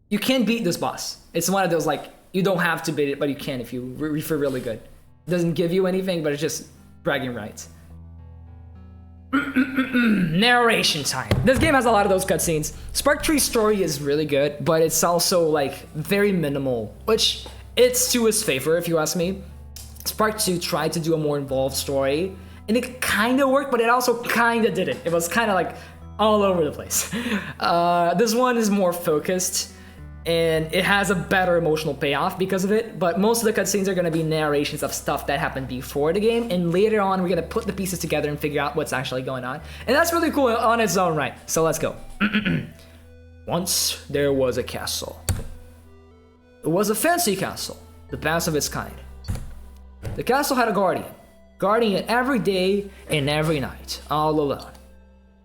Speaker 1: You can beat this boss. It's one of those, like, you don't have to beat it, but you can if you feel really good. It doesn't give you anything, but it's just bragging rights. Narration time. This game has a lot of those cutscenes. Spark 3's story is really good, but it's also, like, very minimal, which it's to his favor, if you ask me. Spark 2 tried to do a more involved story, and it kind of worked, but it also kind of didn't. It was kind of, like, all over the place. This one is more focused, and it has a better emotional payoff because of it, but most of the cutscenes are going to be narrations of stuff that happened before the game, and later on we're going to put the pieces together and figure out what's actually going on. And that's really cool on its own right, so let's go. Once there was a castle. It was a fancy castle, the best of its kind. The castle had a guardian, guarding it every day and every night, all alone.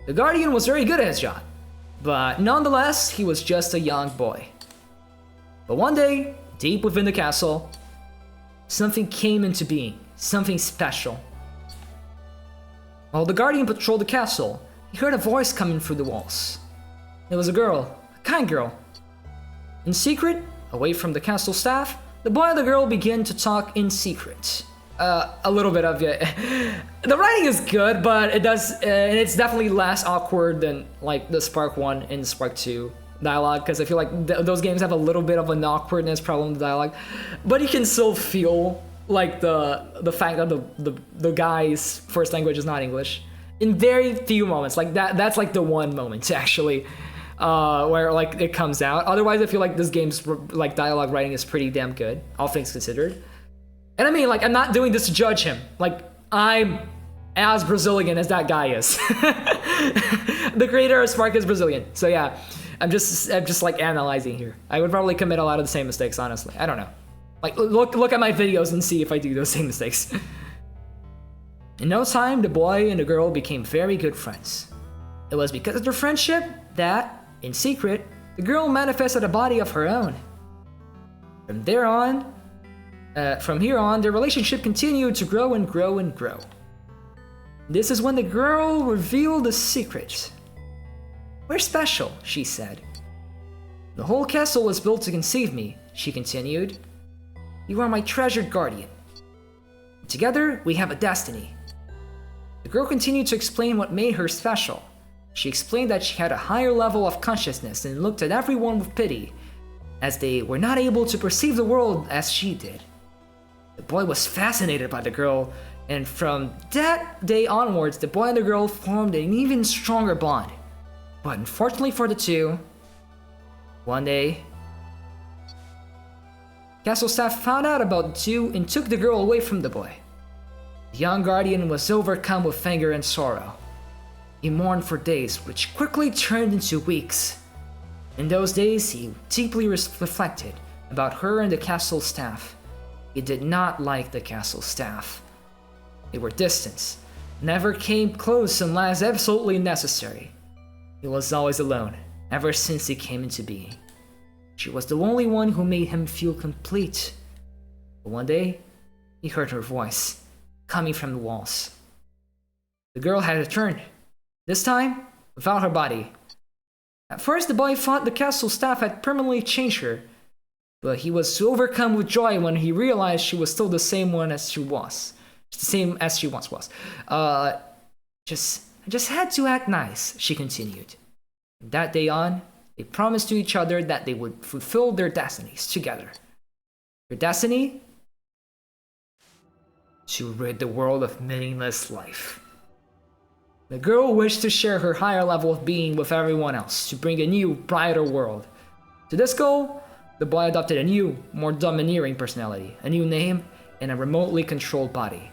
Speaker 1: The guardian was very good at his job, but nonetheless, he was just a young boy. But one day, deep within the castle, something came into being, something special. While the guardian patrolled the castle, he heard a voice coming through the walls. It was a girl, a kind girl. In secret, away from the castle staff, the boy and the girl began to talk in secret. A little bit of it. The writing is good, but it does, and it's definitely less awkward than like the Spark 1 and the Spark 2 dialogue, because I feel like those games have a little bit of an awkwardness problem with dialogue, but you can still feel like the fact that the guy's first language is not English in very few moments. Like that's like the one moment actually where like it comes out. Otherwise, I feel like this game's like dialogue writing is pretty damn good, all things considered. And I mean, like, I'm not doing this to judge him. Like, I'm as Brazilian as that guy is. The creator of Spark is Brazilian, so yeah. I'm just like analyzing here. I would probably commit a lot of the same mistakes, honestly. I don't know. Like, look at my videos and see if I do those same mistakes. In no time, the boy and the girl became very good friends. It was because of their friendship that, in secret, the girl manifested a body of her own. From here on, their relationship continued to grow and grow and grow. This is when the girl revealed a secret. "We're special," she said. "The whole castle was built to conceive me," she continued. "You are my treasured guardian. Together, we have a destiny." The girl continued to explain what made her special. She explained that she had a higher level of consciousness and looked at everyone with pity, as they were not able to perceive the world as she did. The boy was fascinated by the girl, and from that day onwards, the boy and the girl formed an even stronger bond. But unfortunately for the two, one day, castle staff found out about the two and took the girl away from the boy. The young guardian was overcome with anger and sorrow. He mourned for days, which quickly turned into weeks. In those days, he deeply reflected about her and the castle staff. He did not like the castle staff. They were distant, never came close unless absolutely necessary. He was always alone, ever since he came into being. She was the only one who made him feel complete. But one day, he heard her voice, coming from the walls. The girl had returned, this time without her body. At first, the boy thought the castle staff had permanently changed her, but he was overcome with joy when he realized she was still the same one as she was. The same as she once was. I just had to act nice, she continued. From that day on, they promised to each other that they would fulfill their destinies together. Their destiny? To rid the world of meaningless life. The girl wished to share her higher level of being with everyone else, to bring a new, brighter world. To this goal, The boy adopted a new, more domineering personality, a new name, and a remotely controlled body.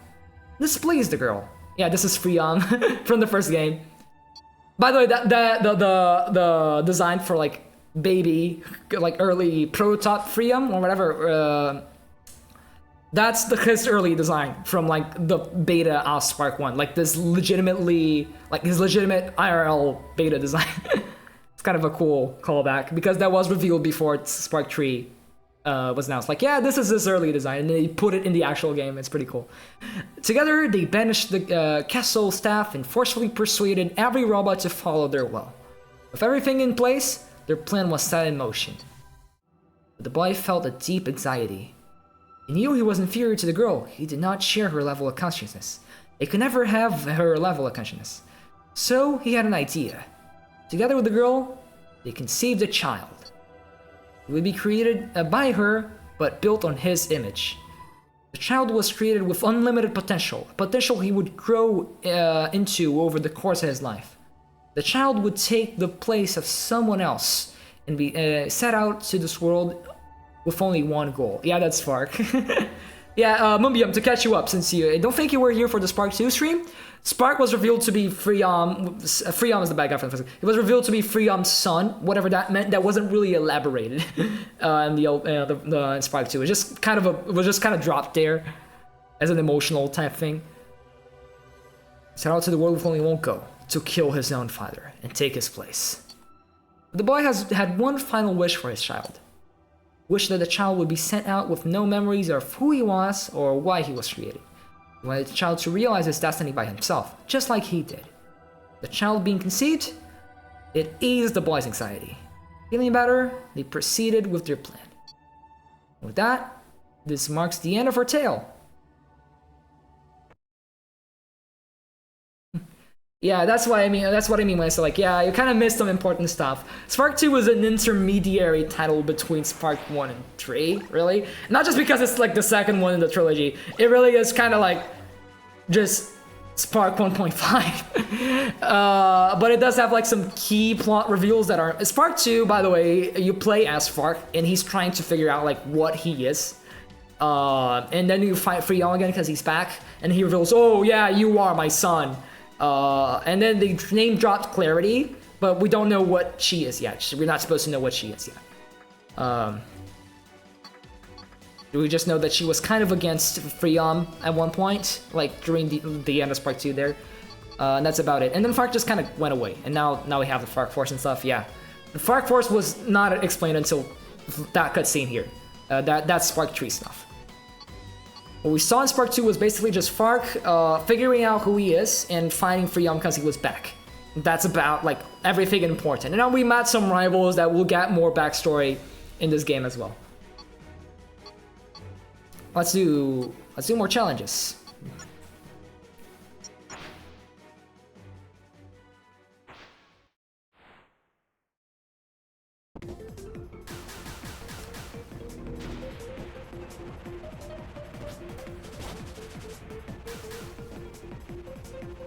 Speaker 1: This pleased the girl. Yeah, this is Freon from the first game. By the way, the design for like baby, like early prototype Freon or whatever, that's his early design from like the beta of Spark 1. Like this legitimately, like his legitimate IRL beta design. It's kind of a cool callback because that was revealed before Spark 3 was announced. Like, yeah, this is his early design, and they put it in the actual game. It's pretty cool. Together, they banished the castle staff and forcefully persuaded every robot to follow their will. With everything in place, their plan was set in motion. But the boy felt a deep anxiety. He knew he was inferior to the girl. He did not share her level of consciousness. He could never have her level of consciousness. So he had an idea. Together with the girl, they conceived a child. It would be created by her, but built on his image. The child was created with unlimited potential, a potential he would grow into over the course of his life. The child would take the place of someone else and be set out to this world with only one goal. Yeah, that's Spark. Yeah, Mumbium, to catch you up, since you don't think you were here for the Spark 2 stream, Spark was revealed to be Freon. Freon is the bad guy from the first. It was revealed to be Freon's son, whatever that meant. That wasn't really elaborated in the Spark 2. It was just kind of dropped there as an emotional type thing. Set out to the world with only one goal: to kill his own father and take his place. The boy had one final wish for his child. Wish that the child would be sent out with no memories of who he was or why he was created. He wanted the child to realize his destiny by himself, just like he did. The child being conceived, it eased the boy's anxiety. Feeling better, they proceeded with their plan. With that, this marks the end of our tale. Yeah, that's what I mean when I say, like, yeah, you kind of missed some important stuff. Spark 2 was an intermediary title between Spark 1 and 3, really. Not just because it's like the second one in the trilogy. It really is kind of like just Spark 1.5. But it does have like some key plot reveals that are... Spark 2, by the way, you play as Spark, and he's trying to figure out like what he is. And then you fight Freon again because he's back, and he reveals, oh yeah, you are my son. And then they name dropped Clarity, but we don't know what she is yet. We're not supposed to know what she is yet. We just know that she was kind of against Freon at one point, like during the end of Spark 2 there. And that's about it. And then Fark just kind of went away, and now we have the Fark Force and stuff. Yeah, the Fark Force was not explained until that cutscene here. That's Spark 3 stuff. What we saw in Spark 2 was basically just Fark figuring out who he is and finding Freon because he was back. That's about like everything important. And now we met some rivals that will get more backstory in this game as well. Let's do more challenges.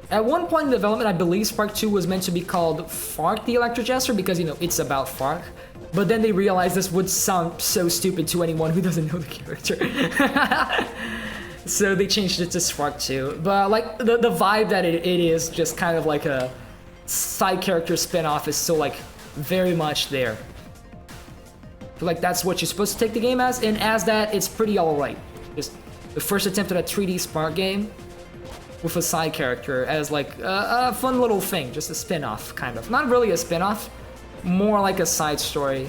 Speaker 1: At one point in development, I believe Spark 2 was meant to be called Fark the Electric Jester because, you know, it's about Fark. But then they realized this would sound so stupid to anyone who doesn't know the character. So they changed it to Spark 2. But like the vibe that it is just kind of like a side character spin-off is still like very much there. I feel like that's what you're supposed to take the game as, and as that, it's pretty alright. Just the first attempt at a 3D Spark game with a side character as like a fun little thing, just a spin-off kind of. Not really a spin-off, more like a side story.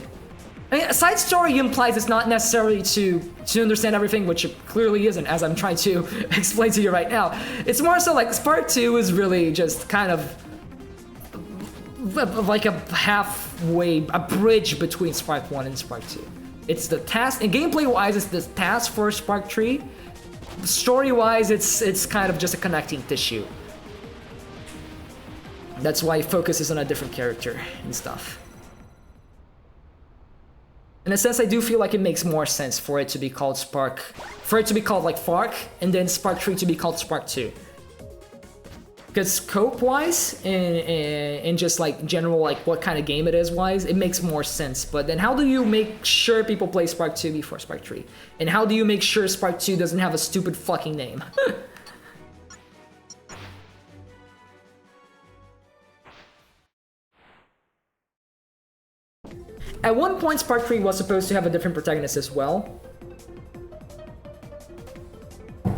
Speaker 1: I mean, a side story implies it's not necessarily to understand everything, which it clearly isn't, as I'm trying to explain to you right now. It's more so like Spark 2 is really just kind of like a halfway, a bridge between Spark 1 and Spark 2. It's the task, and gameplay-wise, it's the task for Spark 3. Story-wise, it's kind of just a connecting tissue. That's why it focuses on a different character and stuff. In a sense, I do feel like it makes more sense for it to be called like Fark, and then Spark 3 to be called Spark 2. because scope wise and just like general like what kind of game it is wise, it makes more sense. But then how do you make sure people play Spark 2 before Spark 3? And how do you make sure Spark 2 doesn't have a stupid fucking name? At one point, Spark 3 was supposed to have a different protagonist as well. I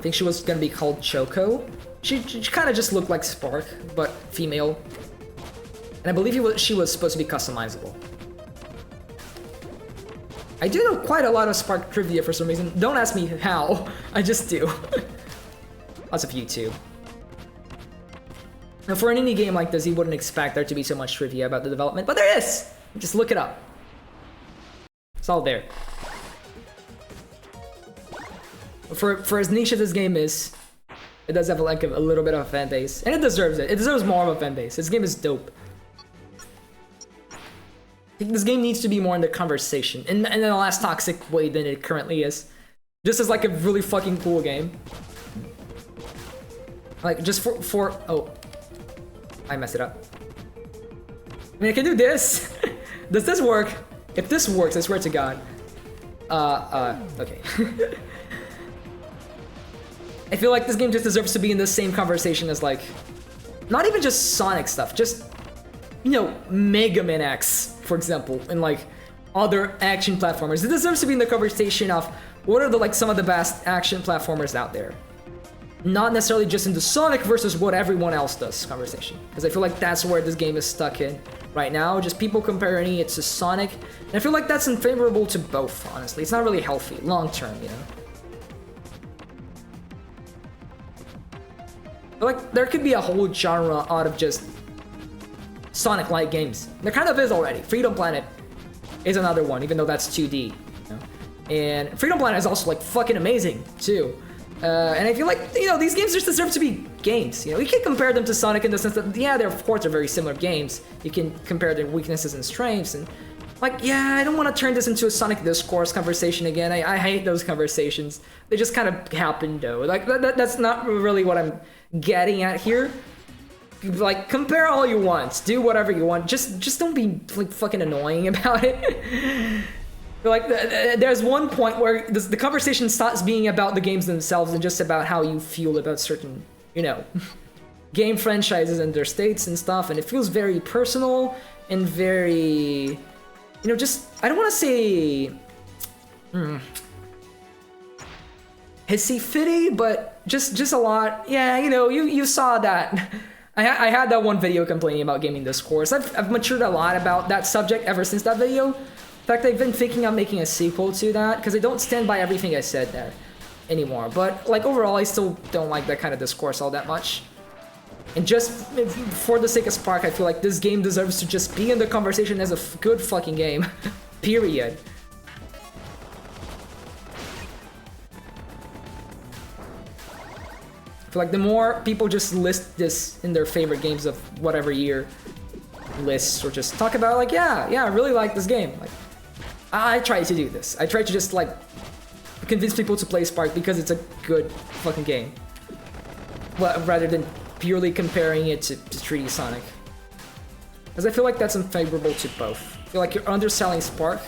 Speaker 1: think she was gonna be called Choco. She kind of just looked like Spark, but female. And I believe she was supposed to be customizable. I do know quite a lot of Spark trivia for some reason. Don't ask me how, I just do. Lots of YouTube. Now for an indie game like this, you wouldn't expect there to be so much trivia about the development, but there is! Just look it up. It's all there. For as niche as this game is, it does have like a little bit of a fan base, and it deserves it. It deserves more of a fan base. This game is dope. I think this game needs to be more in the conversation, in a less toxic way than it currently is. Just as like a really fucking cool game. Like just for oh, I messed it up. I mean, I can do this. Does this work? If this works, I swear to God. Okay. I feel like this game just deserves to be in the same conversation as like, not even just Sonic stuff, just, you know, Mega Man X, for example, and like other action platformers. It deserves to be in the conversation of what are the like some of the best action platformers out there. Not necessarily just in the Sonic versus what everyone else does conversation. Because I feel like that's where this game is stuck in right now. Just people comparing it to Sonic. And I feel like that's unfavorable to both, honestly. It's not really healthy, long term, you know? Like, there could be a whole genre out of just Sonic-like games. There kind of is already. Freedom Planet is another one, even though that's 2D. You know? And Freedom Planet is also, like, fucking amazing, too. And I feel like, you know, these games just deserve to be games. You know, you can compare them to Sonic in the sense that, yeah, they're, of course, they're very similar games. You can compare their weaknesses and strengths, and like, yeah, I don't want to turn this into a Sonic discourse conversation again. I hate those conversations. They just kind of happen, though. Like, that's not really what I'm getting at here. Like, compare all you want. Do whatever you want. Just don't be, like, fucking annoying about it. Like, there's one point where the conversation stops being about the games themselves and just about how you feel about certain, you know, game franchises and their states and stuff, and it feels very personal and very, you know, just, I don't want to say hissy-fitty, but just a lot, yeah, you know, you saw that. I had that one video complaining about gaming discourse. I've matured a lot about that subject ever since that video. In fact, I've been thinking of making a sequel to that, because I don't stand by everything I said there anymore. But, like, overall, I still don't like that kind of discourse all that much. And just for the sake of Spark, I feel like this game deserves to just be in the conversation as a good fucking game. Period. I feel like the more people just list this in their favorite games of whatever year lists, or just talk about, like, yeah, I really like this game. Like, I try to do this. I try to just, like, convince people to play Spark because it's a good fucking game. Well, rather than purely comparing it to 3D Sonic. Because I feel like that's unfavorable to both. I feel like you're underselling Spark,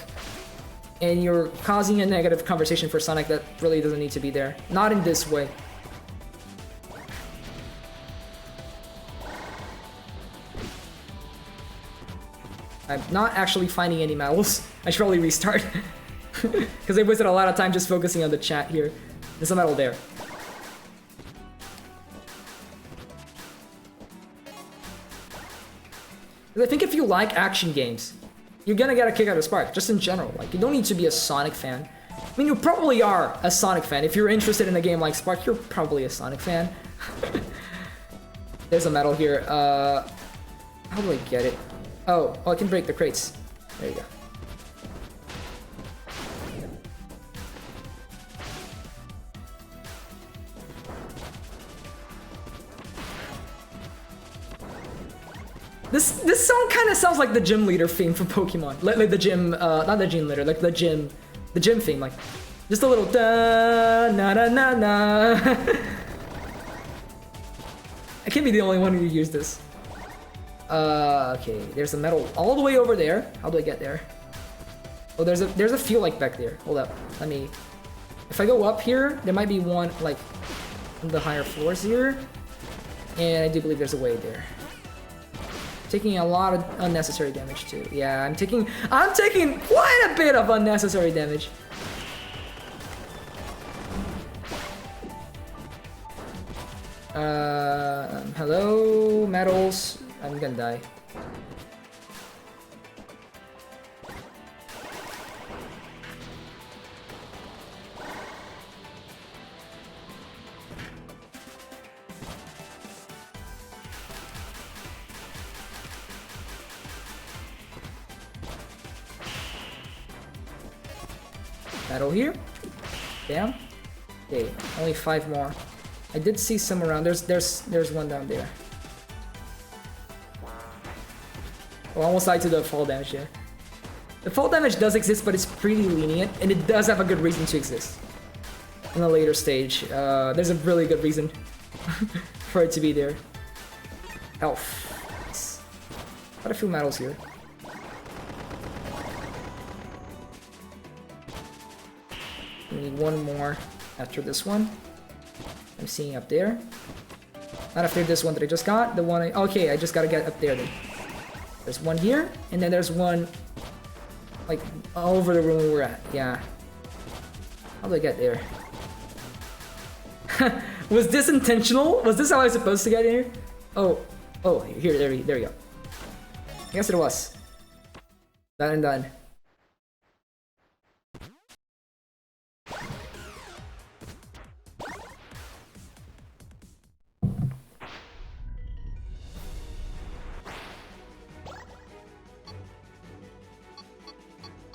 Speaker 1: and you're causing a negative conversation for Sonic that really doesn't need to be there. Not in this way. I'm not actually finding any medals. I should probably restart. Because I wasted a lot of time just focusing on the chat here. There's a medal there. I think if you like action games, you're gonna get a kick out of Spark, just in general. Like, you don't need to be a Sonic fan. I mean, you probably are a Sonic fan. If you're interested in a game like Spark, you're probably a Sonic fan. There's a medal here. How do I get it? Oh, I can break the crates. There you go. This song kind of sounds like the gym leader theme from Pokemon. Like the gym, not the gym leader, like the gym theme. Like, just a little da na na na na. I can't be the only one who used this. Okay, there's a metal all the way over there. How do I get there? Oh, there's a fuel like back there. Hold up, let me. If I go up here, there might be one like on the higher floors here, and I do believe there's a way there. Taking a lot of unnecessary damage too. Yeah, I'm taking quite a bit of unnecessary damage. Hello, metals. I'm gonna die. Metal here. Damn. Okay, only 5 more. I did see some around. There's one down there. Oh, almost died to the fall damage here. The fall damage does exist, but it's pretty lenient, and it does have a good reason to exist. In a later stage, there's a really good reason for it to be there. Health. Nice. Got a few metals here. We need one more after this one. I'm seeing up there. Not after this one that I just got. The one okay, I just gotta get up there then. There's one here, and then there's one like over the room we're at. Yeah. How do I get there? Was this intentional? Was this how I was supposed to get in here? Oh, here, there we go. I guess it was. Done and done.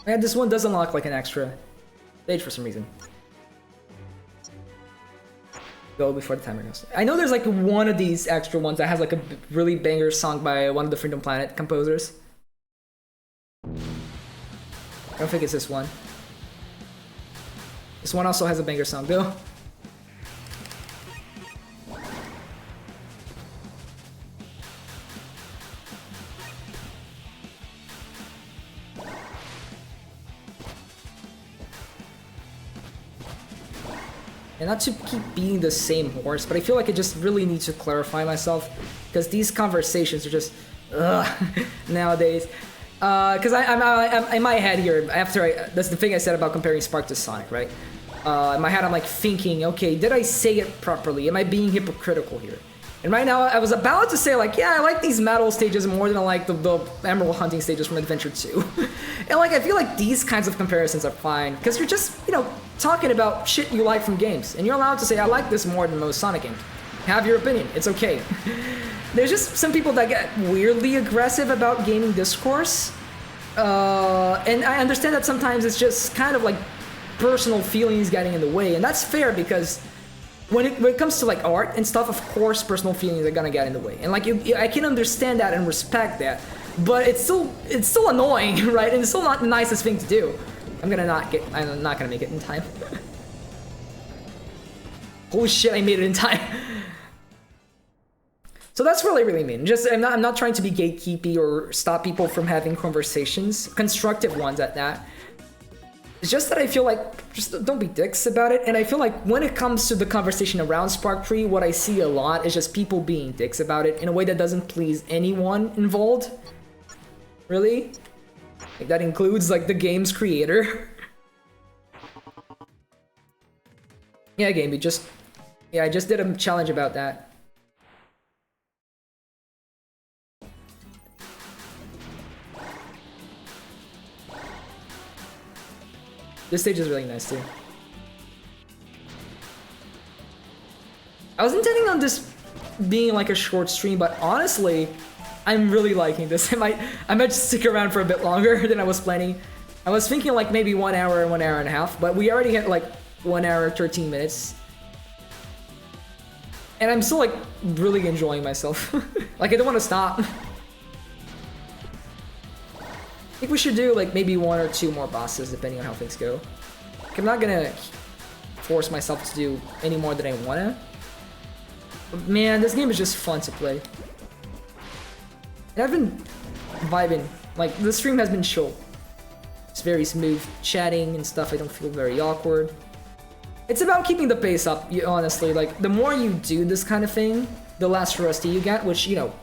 Speaker 1: Yeah, this one does unlock like an extra stage for some reason. Go before the timer goes. I know there's like one of these extra ones that has like a really banger song by one of the Freedom Planet composers. I don't think it's this one. This one also has a banger song though. And not to keep beating the same horse, but I feel like I just really need to clarify myself, because these conversations are just nowadays. Because I'm in my head here, that's the thing I said about comparing Spark to Sonic, right? In my head I'm like thinking, okay, did I say it properly? Am I being hypocritical here? And right now I was about to say like, yeah, I like these metal stages more than I like the emerald hunting stages from Adventure 2. And like, I feel like these kinds of comparisons are fine, because you're just, you know, talking about shit you like from games. And you're allowed to say, I like this more than most Sonic games. Have your opinion, it's okay. There's just some people that get weirdly aggressive about gaming discourse. And I understand that sometimes it's just kind of like personal feelings getting in the way. And that's fair, because when it comes to like art and stuff, of course personal feelings are gonna get in the way, and like I can understand that and respect that, but it's still annoying, right? And it's still not the nicest thing to do. I'm not gonna make it in time. Holy shit, I made it in time. So that's really mean. Just I'm not trying to be gatekeepy or stop people from having conversations, constructive ones at that. It's just that I feel like, just don't be dicks about it. And I feel like when it comes to the conversation around Spark 3, what I see a lot is just people being dicks about it in a way that doesn't please anyone involved. Really? Like, that includes like the game's creator. Yeah, game, I just did a challenge about that. This stage is really nice too. I was intending on this being like a short stream, but honestly, I'm really liking this. I might just stick around for a bit longer than I was planning. I was thinking like maybe 1 hour, 1 hour and a half, but we already hit like 1 hour, 13 minutes. And I'm still like really enjoying myself. Like, I don't want to stop. I think we should do like maybe 1 or 2 more bosses depending on how things go. Like, I'm not gonna force myself to do any more than I wanna. But man, this game is just fun to play. And I've been vibing. Like, the stream has been chill. It's very smooth chatting and stuff. I don't feel very awkward. It's about keeping the pace up, honestly. Like, the more you do this kind of thing, the less rusty you get, which, you know,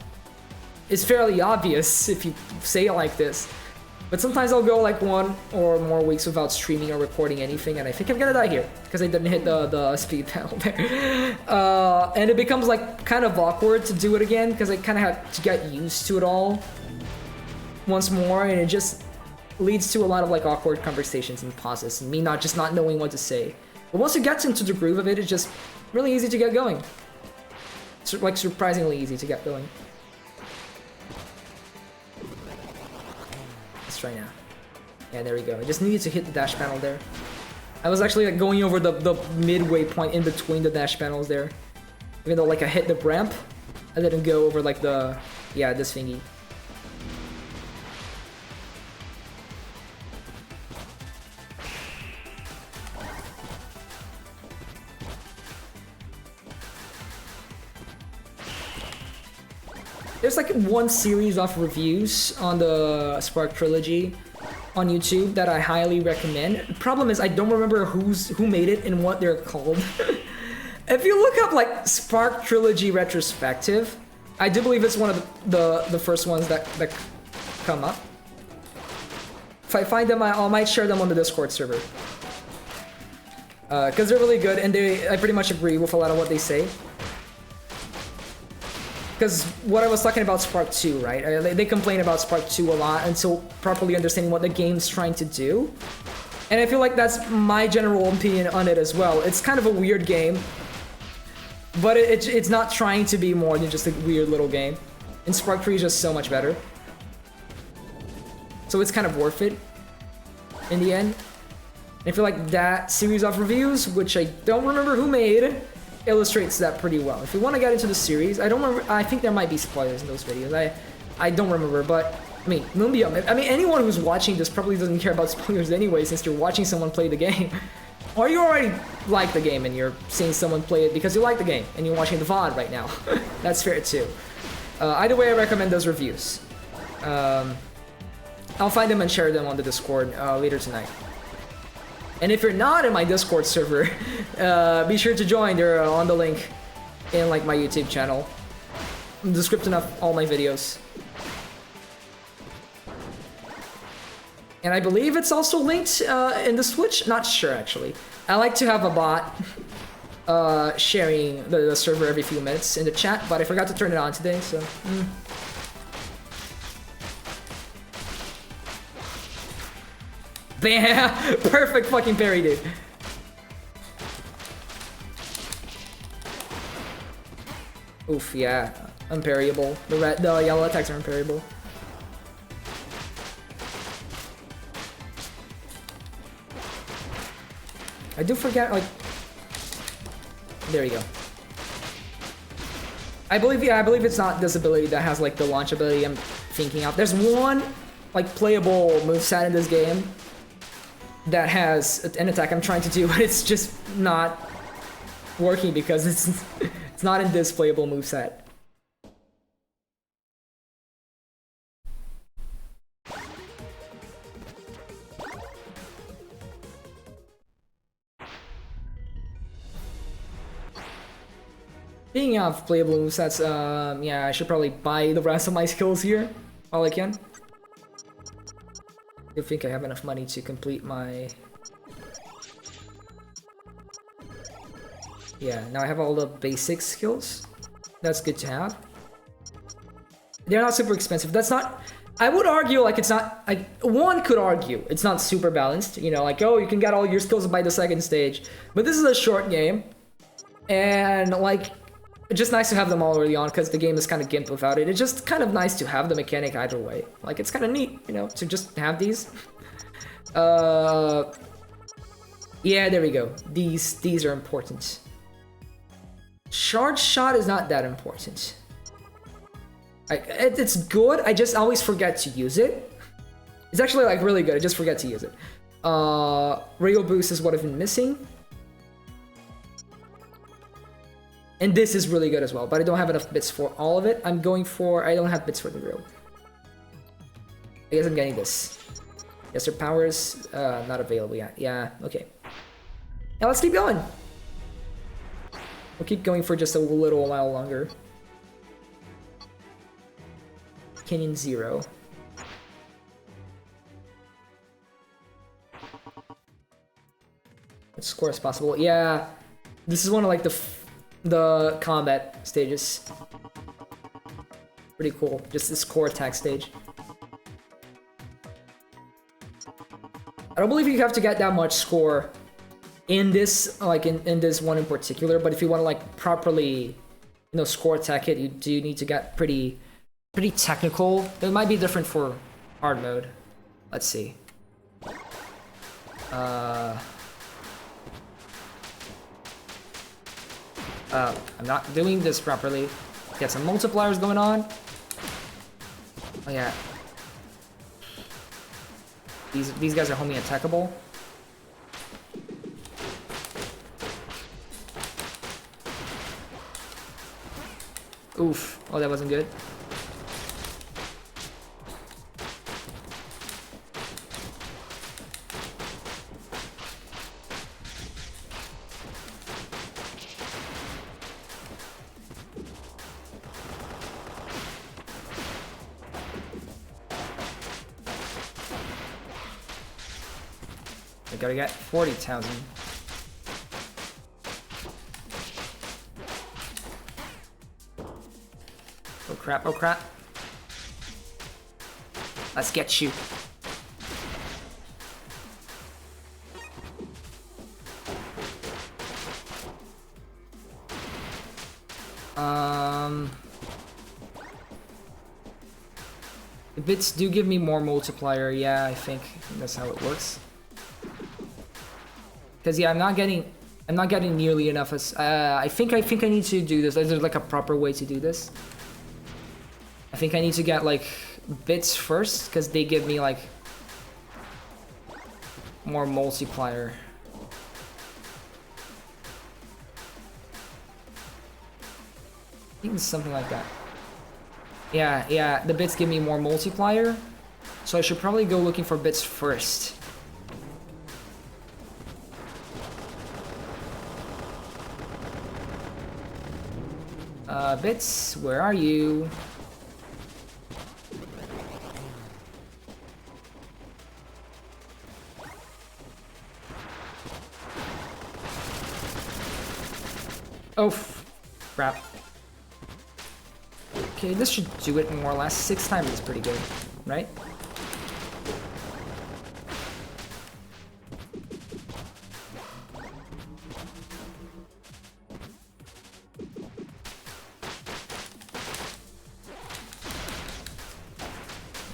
Speaker 1: is fairly obvious if you say it like this. But sometimes I'll go like 1 or more weeks without streaming or recording anything, and I think I'm gonna die here because I didn't hit the speed panel there. And it becomes like kind of awkward to do it again because I kind of have to get used to it all once more, and it just leads to a lot of like awkward conversations and pauses and me not knowing what to say. But once you get into the groove of it, it's just really easy to get going. It's like surprisingly easy to get going. Let's try now. Yeah, there we go. I just needed to hit the dash panel there. I was actually like going over the midway point in between the dash panels there. Even though like I hit the ramp, I didn't go over like the, yeah, this thingy. There's like one series of reviews on the Spark Trilogy on YouTube that I highly recommend. The problem is I don't remember who made it and what they're called. If you look up like Spark Trilogy Retrospective, I do believe it's one of the first ones that come up. If I find them, I might share them on the Discord server. Because they're really good and I pretty much agree with a lot of what they say. Because what I was talking about Spark 2, right? They complain about Spark 2 a lot until properly understanding what the game's trying to do. And I feel like that's my general opinion on it as well. It's kind of a weird game, but it's not trying to be more than just a weird little game. And Spark 3 is just so much better. So it's kind of worth it in the end. And I feel like that series of reviews, which I don't remember who made, illustrates that pretty well. If you want to get into the series, I don't remember. I think there might be spoilers in those videos. I don't remember, but I mean, Moonbyom. I mean, anyone who's watching this probably doesn't care about spoilers anyway, since you're watching someone play the game, or you already like the game and you're seeing someone play it because you like the game and you're watching the VOD right now. That's fair too. Either way, I recommend those reviews. I'll find them and share them on the Discord later tonight. And if you're not in my Discord server, be sure to join. They're on the link in like my YouTube channel. In the description of all my videos. And I believe it's also linked in the Switch. Not sure actually. I like to have a bot sharing the server every few minutes in the chat, but I forgot to turn it on today, so. Bam! Perfect fucking parry, dude. Oof, yeah. Unparryable. The yellow attacks are unparryable. I do forget, like... There you go. I believe it's not this ability that has, like, the launch ability I'm thinking of. There's one, like, playable moveset in this game that has an attack I'm trying to do, but it's just not working because it's not in this playable moveset. Speaking of playable movesets, yeah, I should probably buy the rest of my skills here while I can. I think I have enough money to complete my... Yeah, now I have all the basic skills. That's good to have. They're not super expensive. That's not... I would argue like it's not... one could argue it's not super balanced. You know, like, oh, you can get all your skills by the second stage. But this is a short game. And like... It's just nice to have them all early on because the game is kind of gimped without it. It's just kind of nice to have the mechanic either way. Like, it's kind of neat, you know, to just have these. Yeah, there we go. These are important. Charge shot is not that important. It's good, I just always forget to use it. It's actually like really good, I just forget to use it. Rail boost is what I've been missing. And this is really good as well, but I don't have enough bits for all of it. I don't have bits for the real. I guess I'm getting this. Yes, their powers, not available yet. Yeah, okay. Now let's keep going. We'll keep going for just a little while longer. Canyon 0. What score is possible? Yeah, this is one of like the combat stages. Pretty cool. Just this core attack stage. I don't believe you have to get that much score in this, like in this one in particular. But if you want to like properly, score attack it, you do need to get pretty technical. It might be different for hard mode. Let's see. I'm not doing this properly. Get some multipliers going on. Oh yeah. These guys are homing attackable. Oof. Oh, that wasn't good. I gotta get 40,000. Oh crap, oh crap. Let's get you. The bits do give me more multiplier, yeah, I think that's how it works. Because yeah, I'm not getting nearly enough as I think I need to do this. There's like a proper way to do this. I think I need to get like bits first because they give me like more multiplier. I think it's something like that. Yeah, the bits give me more multiplier. So I should probably go looking for bits first. Bits, where are you? Oh, crap. Okay, this should do it more or less. 6 times is pretty good, right?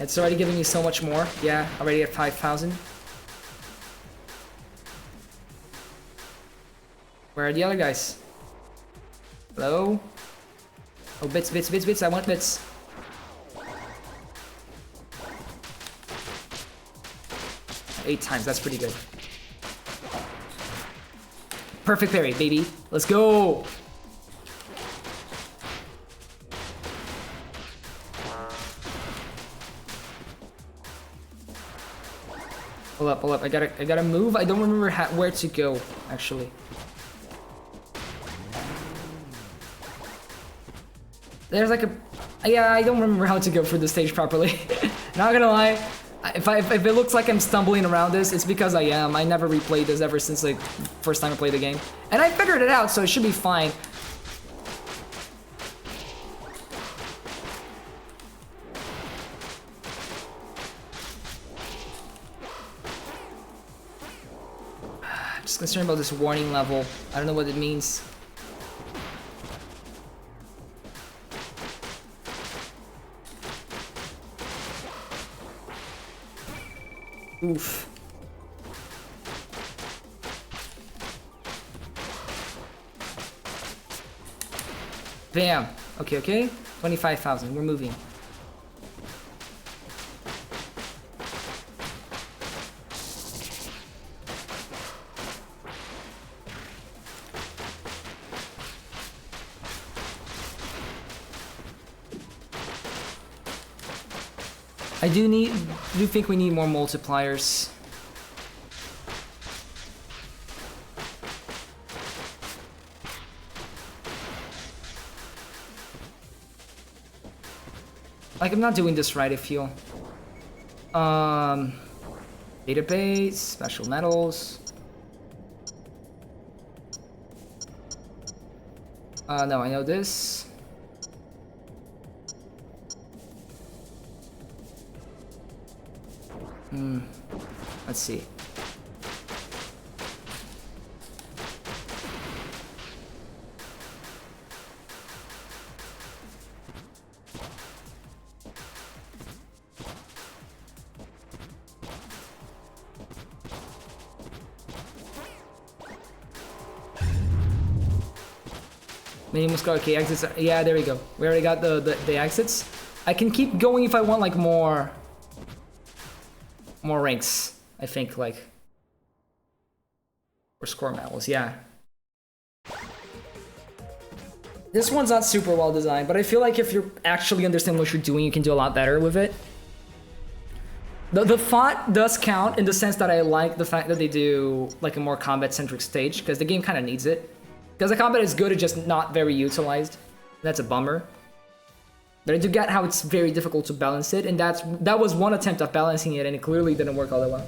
Speaker 1: It's already giving me so much more. Yeah, already at 5,000. Where are the other guys? Hello? Oh, bits, bits, bits, bits. I want bits. Eight times. That's pretty good. Perfect parry, baby. Let's go. Hold up, hold up. I gotta move. I don't remember where to go, actually. There's like a... Yeah, I don't remember how to go for this stage properly. Not gonna lie. If it looks like I'm stumbling around this, it's because I am. I never replayed this ever since like first time I played the game. And I figured it out, so it should be fine. I'm just concerned about this warning level. I don't know what it means. Oof. Bam. Okay, okay. 25,000. We're moving. I do think we need more multipliers. Like, I'm not doing this right, I feel. Database, special metals. No, I know this. Let's see. Minimum score, okay, exits. Yeah, there we go. We already got the exits. I can keep going if I want like more ranks, I think, like, or score medals, yeah. This one's not super well designed, but I feel like if you actually understand what you're doing, you can do a lot better with it. The font does count in the sense that I like the fact that they do like a more combat-centric stage, because the game kind of needs it. Because the combat is good, it's just not very utilized. That's a bummer. But I do get how it's very difficult to balance it, and that was one attempt at balancing it, and it clearly didn't work all that well.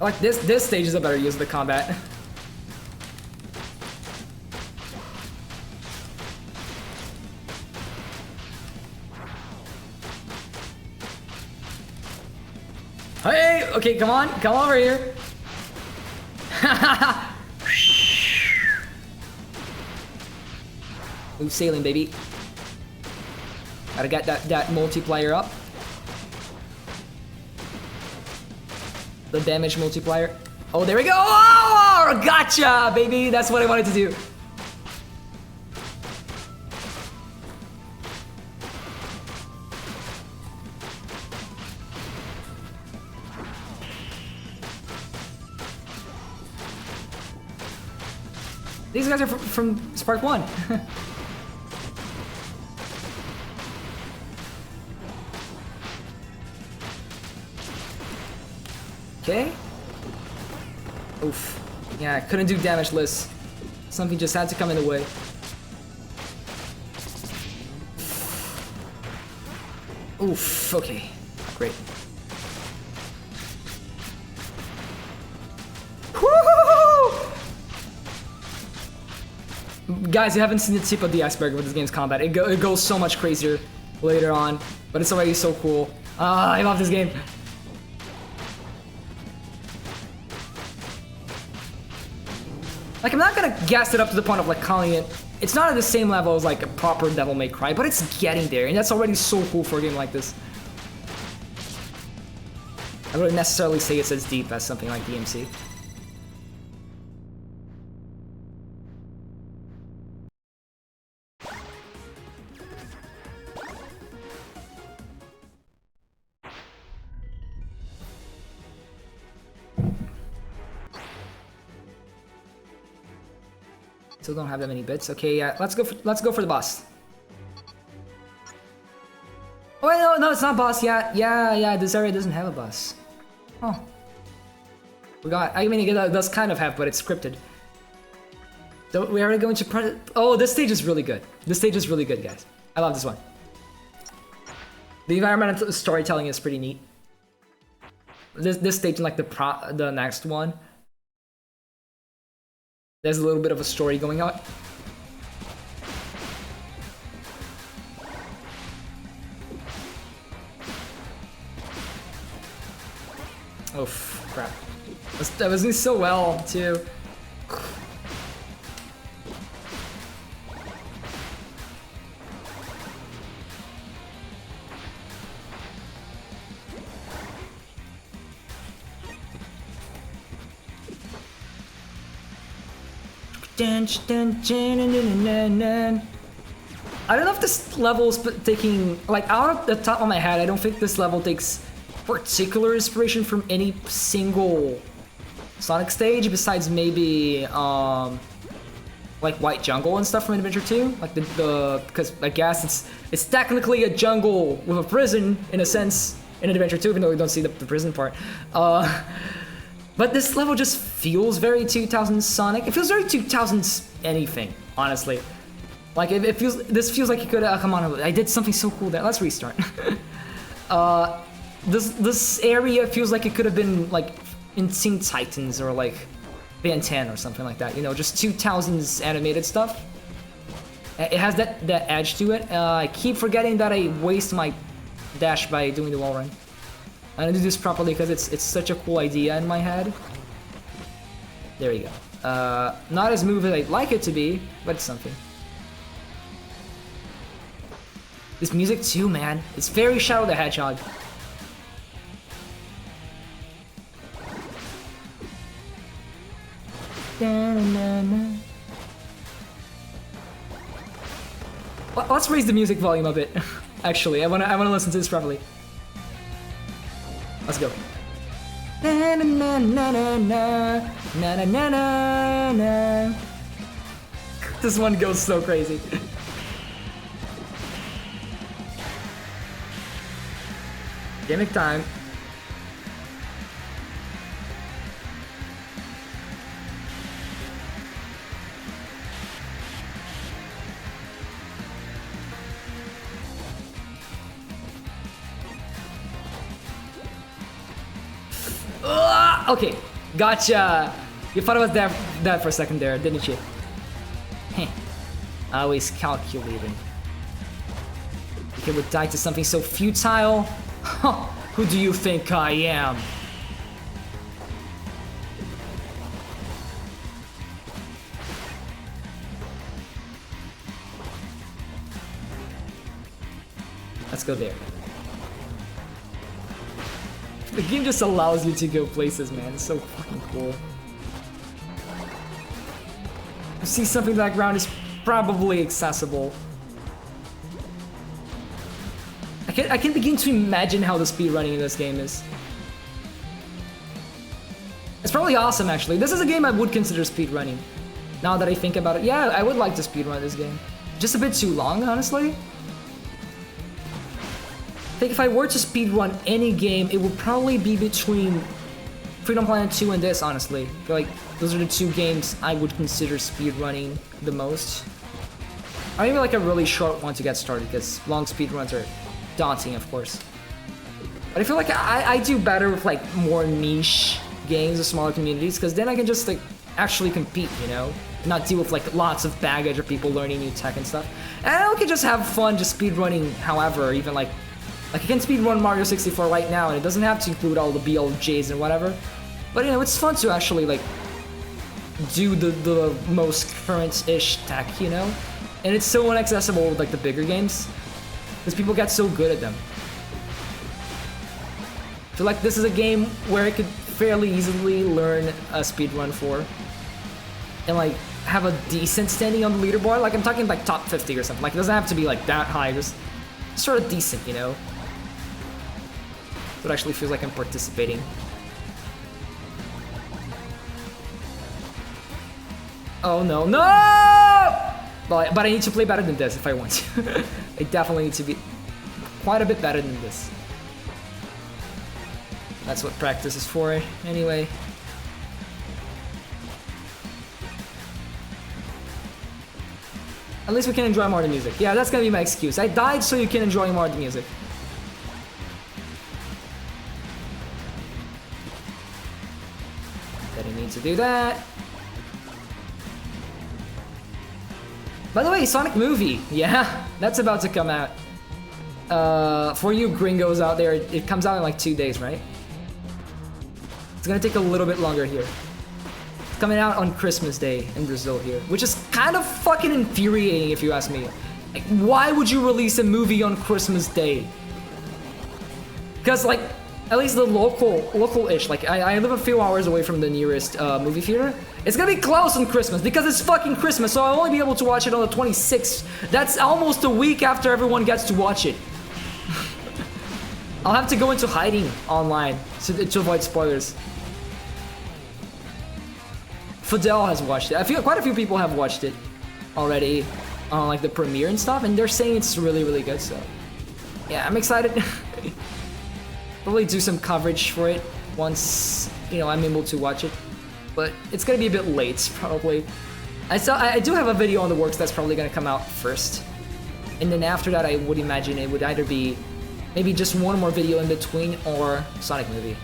Speaker 1: Like this stage is a better use of the combat. Hey, okay, come over here. Move sailing, baby. Gotta get that multiplier up. The damage multiplier. Oh, there we go. Oh, gotcha, baby. That's what I wanted to do. These guys are from Spark 1. Okay. Oof. Yeah, I couldn't do damage list. Something just had to come in the way. Oof. Okay. Great. Guys, you haven't seen the tip of the iceberg with this game's combat. It goes so much crazier later on, but it's already so cool. I love this game. Like, I'm not gonna gas it up to the point of like calling it. It's not at the same level as like a proper Devil May Cry, but it's getting there, and that's already so cool for a game like this. I wouldn't necessarily say it's as deep as something like DMC. Still don't have that many bits. Okay, yeah, let's go for the boss. Oh wait, no, it's not boss. Yeah. This area doesn't have a boss. Oh, I mean, it does kind of have, but it's scripted. We already going to. Oh, this stage is really good. This stage is really good, guys. I love this one. The environmental storytelling is pretty neat. This stage and like the next one. There's a little bit of a story going on. Oh, crap. That was doing so well, too. I don't know if this level is taking, like, out of the top of my head, I don't think this level takes particular inspiration from any single Sonic stage, besides maybe like White Jungle and stuff from Adventure 2, like the because I guess it's technically a jungle with a prison in a sense in Adventure 2, even though we don't see the prison part. But this level just feels very 2000s Sonic. It feels very 2000s anything, honestly. Like this feels like you could come on, I did something so cool there. Let's restart. This area feels like it could have been like in Teen Titans or like Ben 10 or something like that. You know, just 2000s animated stuff. It has that edge to it. I keep forgetting that I waste my dash by doing the wall run. I'm gonna do this properly because it's such a cool idea in my head. There we go. Not as smooth as I'd like it to be, but it's something. This music too, man. It's very Shadow the Hedgehog. Let's raise the music volume a bit. Actually, I wanna listen to this properly. Let's go. Na na na na na na na na na na. This one goes so crazy. Gimmick time. Okay, gotcha. You thought I was dead for a second there, didn't you? Heh. Always calculating. You would die to something so futile? Huh, who do you think I am? Let's go there. The game just allows you to go places, man. It's so fucking cool. You see something like ground is probably accessible. I can begin to imagine how the speedrunning in this game is. It's probably awesome, actually. This is a game I would consider speedrunning. Now that I think about it, yeah, I would like to speedrun this game. Just a bit too long, honestly. I think if I were to speedrun any game, it would probably be between Freedom Planet 2 and this, honestly. I feel like those are the two games I would consider speedrunning the most. Or maybe like a really short one to get started, because long speedruns are daunting, of course. But I feel like I do better with like more niche games with smaller communities, because then I can just like actually compete, you know? Not deal with like lots of baggage or people learning new tech and stuff. And I can just have fun just speedrunning however, even like I can speedrun Mario 64 right now, and it doesn't have to include all the BLJs and whatever. But you know, it's fun to actually like do the most current-ish tech, you know? And it's so inaccessible with like the bigger games, because people get so good at them. I feel like this is a game where I could fairly easily learn a speedrun for, and like have a decent standing on the leaderboard. Like I'm talking like top 50 or something. Like it doesn't have to be like that high, just sort of decent, you know? It actually feels like I'm participating. Oh no, no! But I need to play better than this if I want to. I definitely need to be quite a bit better than this. That's what practice is for, anyway. At least we can enjoy more of the music. Yeah, that's gonna be my excuse. I died so you can enjoy more of the music. Didn't need to do that. By the way, Sonic movie, yeah, that's about to come out. For you gringos out there, it comes out in like 2 days, right? It's gonna take a little bit longer here. It's coming out on Christmas Day in Brazil here, which is kind of fucking infuriating if you ask me. Like, why would you release a movie on Christmas Day? Because like, at least the local-ish, like I live a few hours away from the nearest movie theater. It's gonna be closed on Christmas because it's fucking Christmas, so I'll only be able to watch it on the 26th. That's almost a week after everyone gets to watch it. I'll have to go into hiding online to avoid spoilers. Fidel has watched it. I feel quite a few people have watched it. already on like the premiere and stuff, and they're saying it's really, really good. So yeah, I'm excited. Probably do some coverage for it once, you know, I'm able to watch it. But it's gonna be a bit late, probably. I do have a video on the works that's probably gonna come out first. And then after that, I would imagine it would either be maybe just one more video in between or Sonic movie.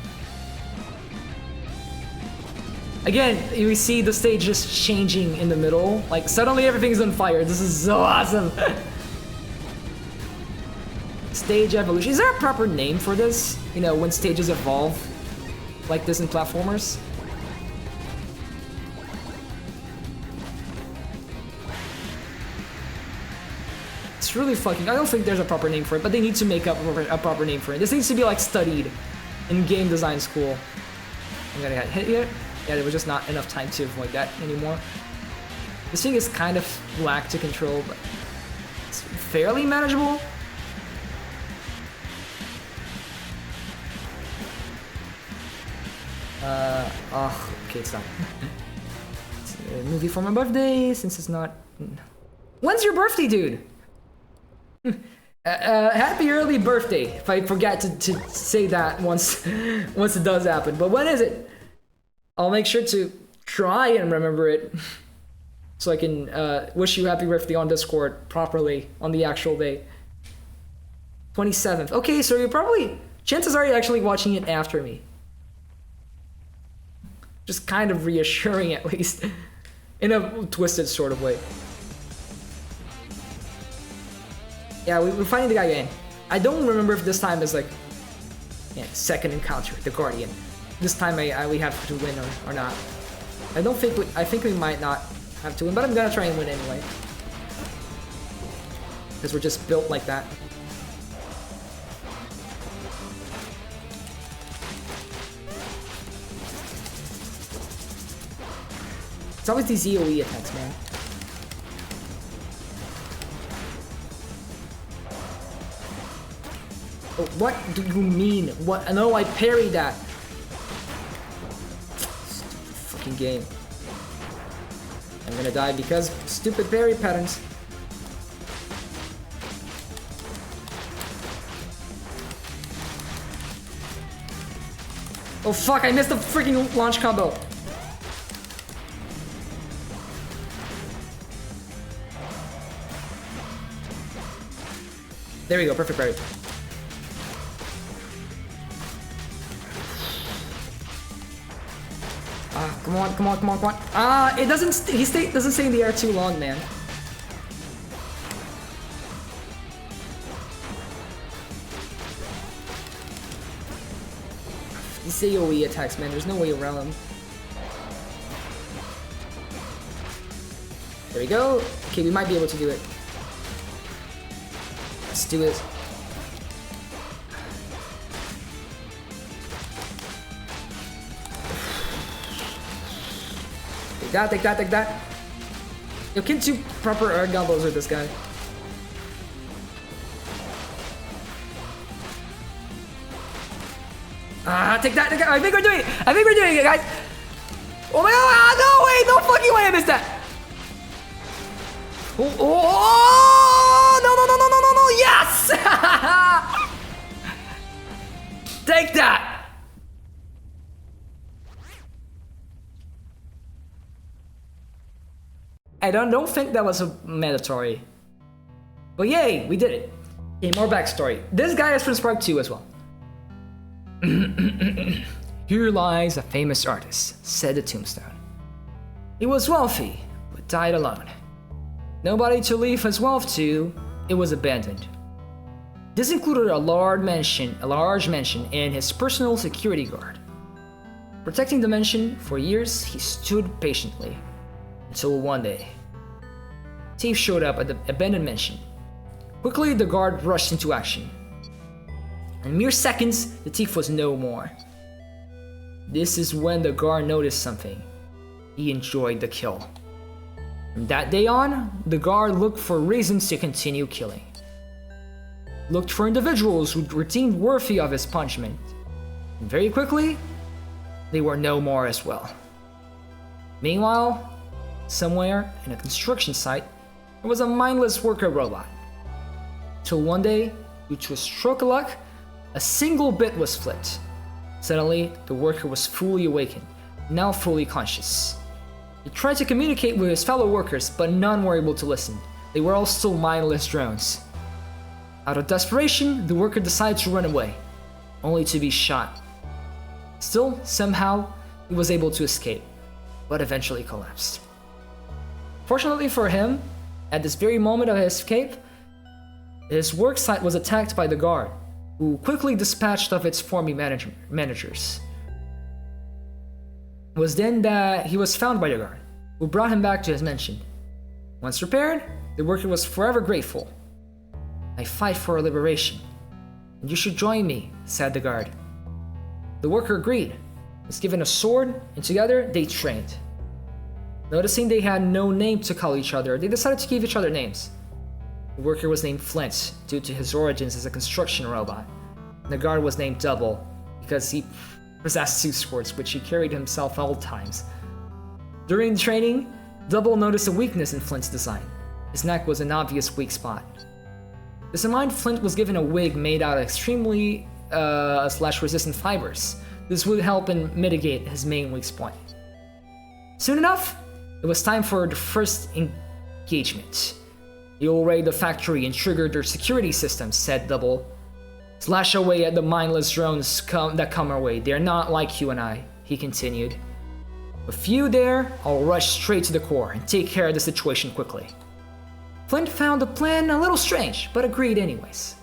Speaker 1: Again, you see the stage just changing in the middle. Like, suddenly everything's on fire. This is so awesome. Stage evolution. Is there a proper name for this? You know, when stages evolve like this in platformers? It's really fucking... I don't think there's a proper name for it, but they need to make up a proper name for it. This needs to be, like, studied in game design school. I'm gonna get hit here. Yeah, there was just not enough time to avoid that anymore. This thing is kind of whack to control, but it's fairly manageable. Oh, okay, it's not. It's a movie for my birthday, since it's not... When's your birthday, dude? Happy early birthday, if I forget to say that once it does happen. But when is it? I'll make sure to try and remember it so I can wish you happy birthday on Discord properly on the actual day. 27th. Okay, so you're probably... Chances are you're actually watching it after me. Just kind of reassuring, at least. In a twisted sort of way. Yeah, we're fighting the guy again. I don't remember if this time is like... Yeah, second encounter, the Guardian. This time we have to win or not. I think we might not have to win, but I'm gonna try and win anyway. Because we're just built like that. It's always these EOE attacks, man. Oh, what do you mean? What? No, I parried that. Stupid fucking game. I'm gonna die because stupid parry patterns. Oh fuck, I missed the freaking launch combo. There we go, perfect parry. Ah, come on, come on, come on, come on. Ah, it doesn't doesn't stay in the air too long, man. These AoE attacks, man, there's no way around them. There we go. Okay, we might be able to do it. Let's do it. Take that, take that, take that. You can do proper air combos with this guy. Ah, take that, take that. I think we're doing it. I think we're doing it, guys. Oh my god, ah, no way, no fucking way I missed that. Oh, oh, no, no, no, no, no, no, no, yes! Take that! I don't think that was a mandatory. But yay, we did it. Okay, more backstory. This guy is from Spark 2 as well. Here lies a famous artist, said the tombstone. He was wealthy, but died alone. Nobody to leave his wealth to, it was abandoned. This included a large mansion and his personal security guard. Protecting the mansion for years, he stood patiently. Until one day, thieves showed up at the abandoned mansion. Quickly, the guard rushed into action. In mere seconds, the thief was no more. This is when the guard noticed something. He enjoyed the kill. From that day on, the guard looked for reasons to continue killing. Looked for individuals who were deemed worthy of his punishment. And very quickly, they were no more as well. Meanwhile, somewhere in a construction site, It was a mindless worker robot. Till one day, due to a stroke of luck, a single bit was flipped. Suddenly, the worker was fully awakened, now fully conscious. He tried to communicate with his fellow workers, but none were able to listen. They were all still mindless drones. Out of desperation, the worker decided to run away, only to be shot. Still, somehow, he was able to escape, but eventually collapsed. Fortunately for him, at this very moment of his escape, his work site was attacked by the guard, who quickly dispatched of its swarming managers. It was then that he was found by the guard, who brought him back to his mansion. Once repaired, the worker was forever grateful. "I fight for our liberation, and you should join me," said the guard. The worker agreed, was given a sword, and together they trained. Noticing they had no name to call each other, they decided to give each other names. The worker was named Flint due to his origins as a construction robot. And the guard was named Double because he possessed two swords which he carried himself all times. During the training, Double noticed a weakness in Flint's design. His neck was an obvious weak spot. This in mind, Flint was given a wig made out of extremely resistant fibers. This would help him mitigate his main weak point. Soon enough, it was time for the first engagement. "You'll raid the factory and trigger their security systems," said Double. "Slash away at the mindless drones that come our way. They're not like you and I," he continued. "With you there, I'll rush straight to the core and take care of the situation quickly." Flint found the plan a little strange, but agreed anyways.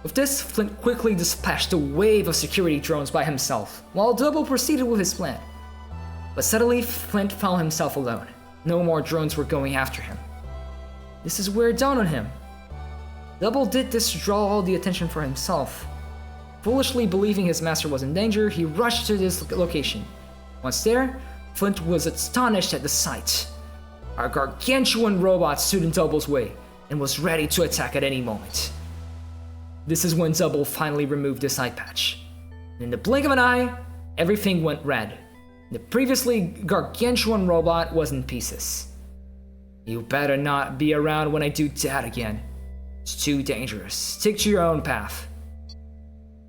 Speaker 1: With this, Flint quickly dispatched a wave of security drones by himself, while Double proceeded with his plan. But suddenly, Flint found himself alone. No more drones were going after him. This is where it dawned on him. Double did this to draw all the attention for himself. Foolishly believing his master was in danger, he rushed to this location. Once there, Flint was astonished at the sight. A gargantuan robot stood in Double's way and was ready to attack at any moment. This is when Double finally removed his eye patch. In the blink of an eye, everything went red. The previously gargantuan robot was in pieces. "You better not be around when I do that again. It's too dangerous. Stick to your own path."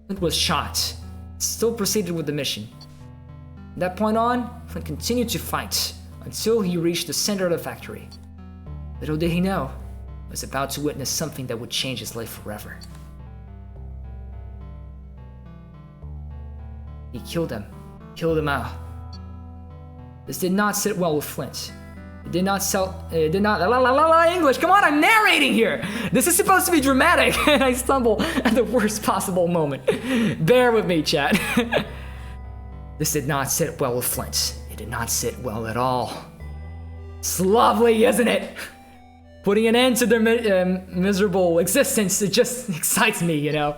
Speaker 1: Flint was shot, still proceeded with the mission. From that point on, Flint continued to fight until he reached the center of the factory. Little did he know, he was about to witness something that would change his life forever. He killed him out. This did not sit well with Flint. It did not English. Come on, I'm narrating here. This is supposed to be dramatic, and I stumble at the worst possible moment. Bear with me, chat. This did not sit well with Flint. It did not sit well at all. It's lovely, isn't it? Putting an end to their miserable existence, it just excites me, you know?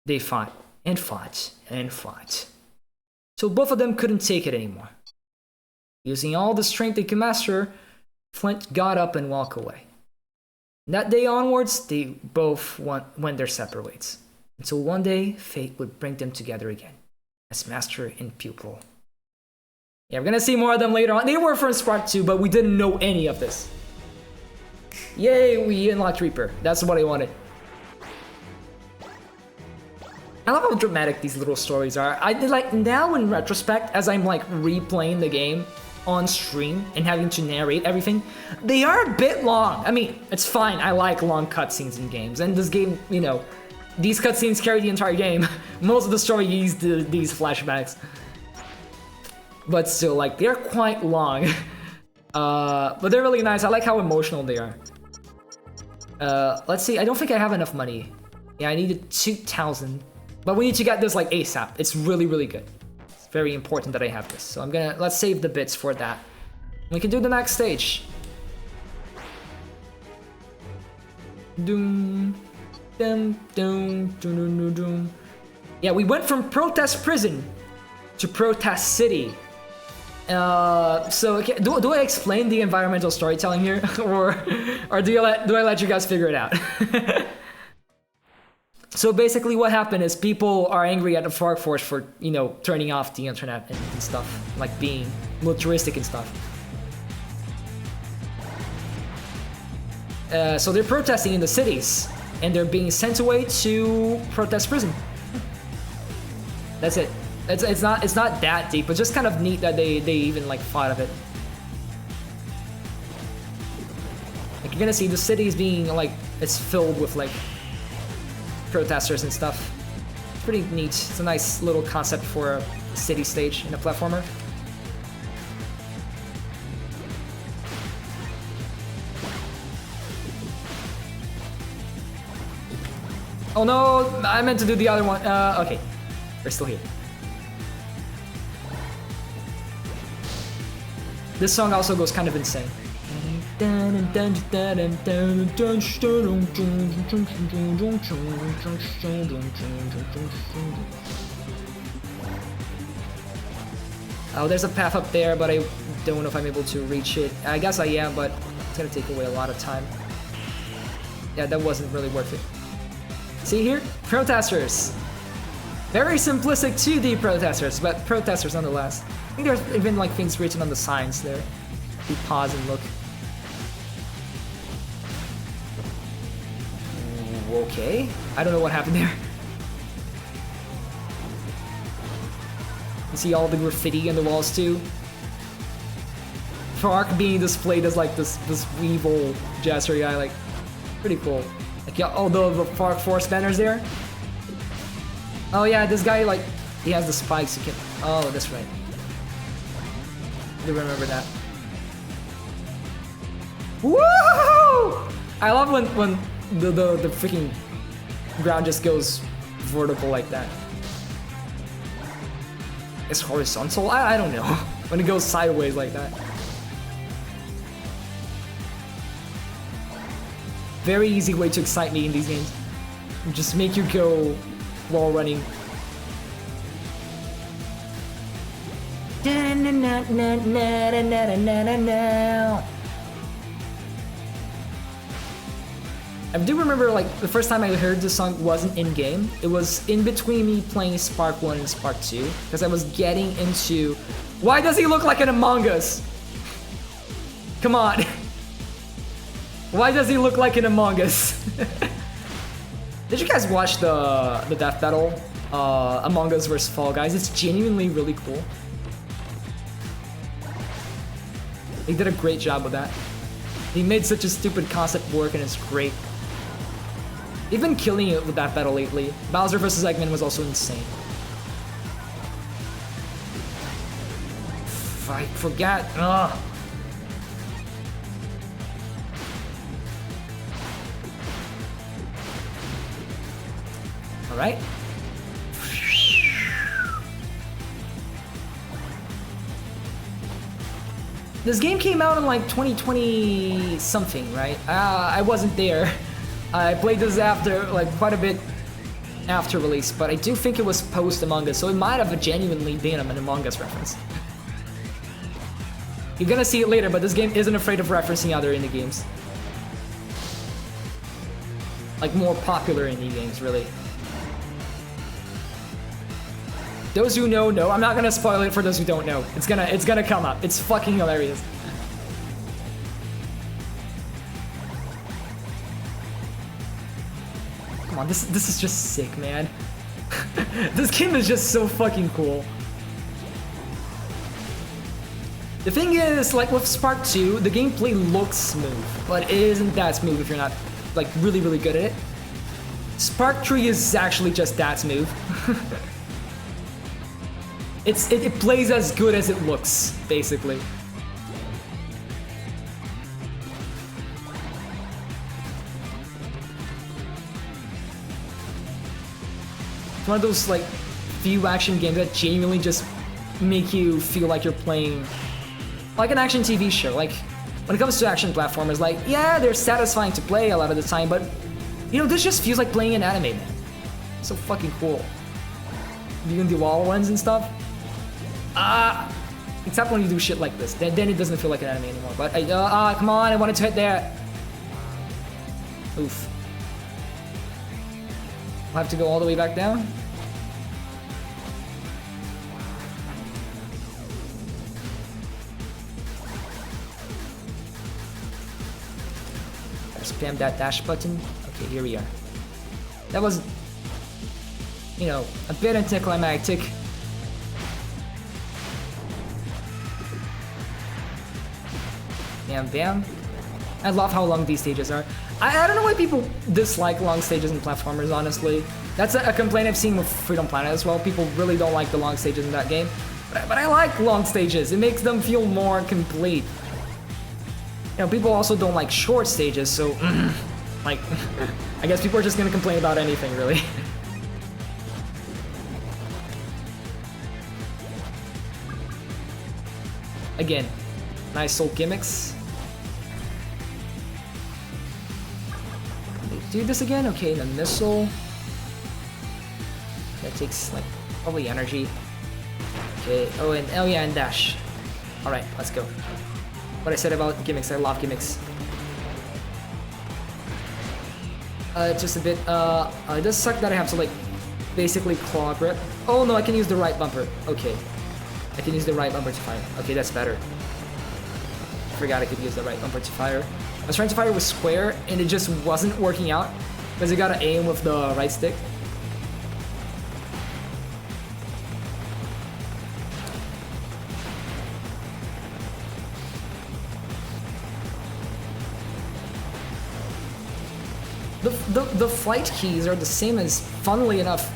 Speaker 1: They fought, and fought, and fought, till both of them couldn't take it anymore. Using all the strength they could master, Flint got up and walked away. From that day onwards, they both went their separate ways, until one day, fate would bring them together again, as master and pupil. Yeah, we're gonna see more of them later on. They were from Spark 2, but we didn't know any of this. Yay, we unlocked Reaper. That's what I wanted. I love how dramatic these little stories are. I like now in retrospect, as I'm like replaying the game on stream and having to narrate everything, they are a bit long. I mean, it's fine. I like long cutscenes in games, and this game, you know, these cutscenes carry the entire game. Most of the story used these flashbacks, but still, like, they're quite long. But they're really nice. I like how emotional they are. Let's see. I don't think I have enough money. Yeah, I needed 2,000. But we need to get this like ASAP. It's really, really good. It's very important that I have this. So let's save the bits for that. We can do the next stage. Doom, doom, doom, doom, doom, doom. Yeah, we went from Protest Prison to Protest City. So okay, do I explain the environmental storytelling here, or do I let you guys figure it out? So basically what happened is people are angry at the Fark Force for, you know, turning off the internet and stuff, like being militaristic and stuff. So they're protesting in the cities, and they're being sent away to protest prison. That's it. It's not that deep, but just kind of neat that they even like thought of it. Like you're gonna see the city is being like, it's filled with like protesters and stuff. It's pretty neat. It's a nice little concept for a city stage in a platformer. Oh no, I meant to do the other one. Okay, we're still here. This song also goes kind of insane. Oh, there's a path up there, but I don't know if I'm able to reach it. I guess I am, but it's gonna take away a lot of time. Yeah, that wasn't really worth it. See here? Protesters. Very simplistic 2D protesters, but protesters nonetheless. I think there's even like things written on the signs there. We pause and look. Okay. I don't know what happened there. You see all the graffiti on the walls too. Fark being displayed as like this evil jester guy, like pretty cool. Like yeah, oh the Fark Force banners there. Oh yeah, this guy like he has the spikes. You can. Oh, that's right. I remember that. Woo! I love when the freaking ground just goes vertical like that. It's horizontal? I don't know. When it goes sideways like that. Very easy way to excite me in these games. Just make you go while running. I do remember like the first time I heard this song wasn't in game. It was in between me playing Spark 1 and Spark 2 because I was getting into why does he look like an Among Us? Come on. Why does he look like an Among Us? Did you guys watch the death battle? Among Us vs Fall Guys? It's genuinely really cool. They did a great job with that. He made such a stupid concept work and it's great. They've been killing it with that battle lately. Bowser vs Eggman was also insane. I forgot. Ugh. All right. This game came out in like 2020 something, right? I wasn't there. I played this after, like quite a bit after release, but I do think it was post Among Us, so it might have genuinely been an Among Us reference. You're gonna see it later, but this game isn't afraid of referencing other indie games. Like more popular indie games, really. Those who know, I'm not gonna spoil it for those who don't know. It's gonna come up. It's fucking hilarious. Come on, this is just sick, man. This game is just so fucking cool. The thing is, like with Spark 2, the gameplay looks smooth, but it isn't that smooth if you're not like really good at it. Spark 3 is actually just that smooth. It plays as good as it looks, basically. It's one of those like few action games that genuinely just make you feel like you're playing like an action TV show. Like when it comes to action platformers, like yeah, they're satisfying to play a lot of the time, but you know, this just feels like playing an anime, man. So fucking cool. Doing the wall runs and stuff. Except when you do shit like this, then it doesn't feel like an anime anymore. But come on, I wanted to hit that. Oof. I'll have to go all the way back down. Spam that dash button. Okay, here we are. That was, you know, a bit anticlimactic. Bam, bam. I love how long these stages are. I don't know why people dislike long stages in platformers, honestly. That's a complaint I've seen with Freedom Planet as well. People really don't like the long stages in that game. But I like long stages. It makes them feel more complete. You know, people also don't like short stages, so like, I guess people are just gonna complain about anything, really. Again, nice soul gimmicks. Do this again? Okay, the missile. That takes like probably energy. Okay, oh yeah, and dash. Alright, let's go. What I said about gimmicks, I love gimmicks. Just a bit, it does suck that I have to like basically claw grip. Oh no, I can use the right bumper. Okay. I can use the right bumper to fire. Okay, that's better. I forgot I could use the right bumper to fire. I was trying to fire with square and it just wasn't working out because you gotta aim with the right stick. The flight keys are the same as, funnily enough,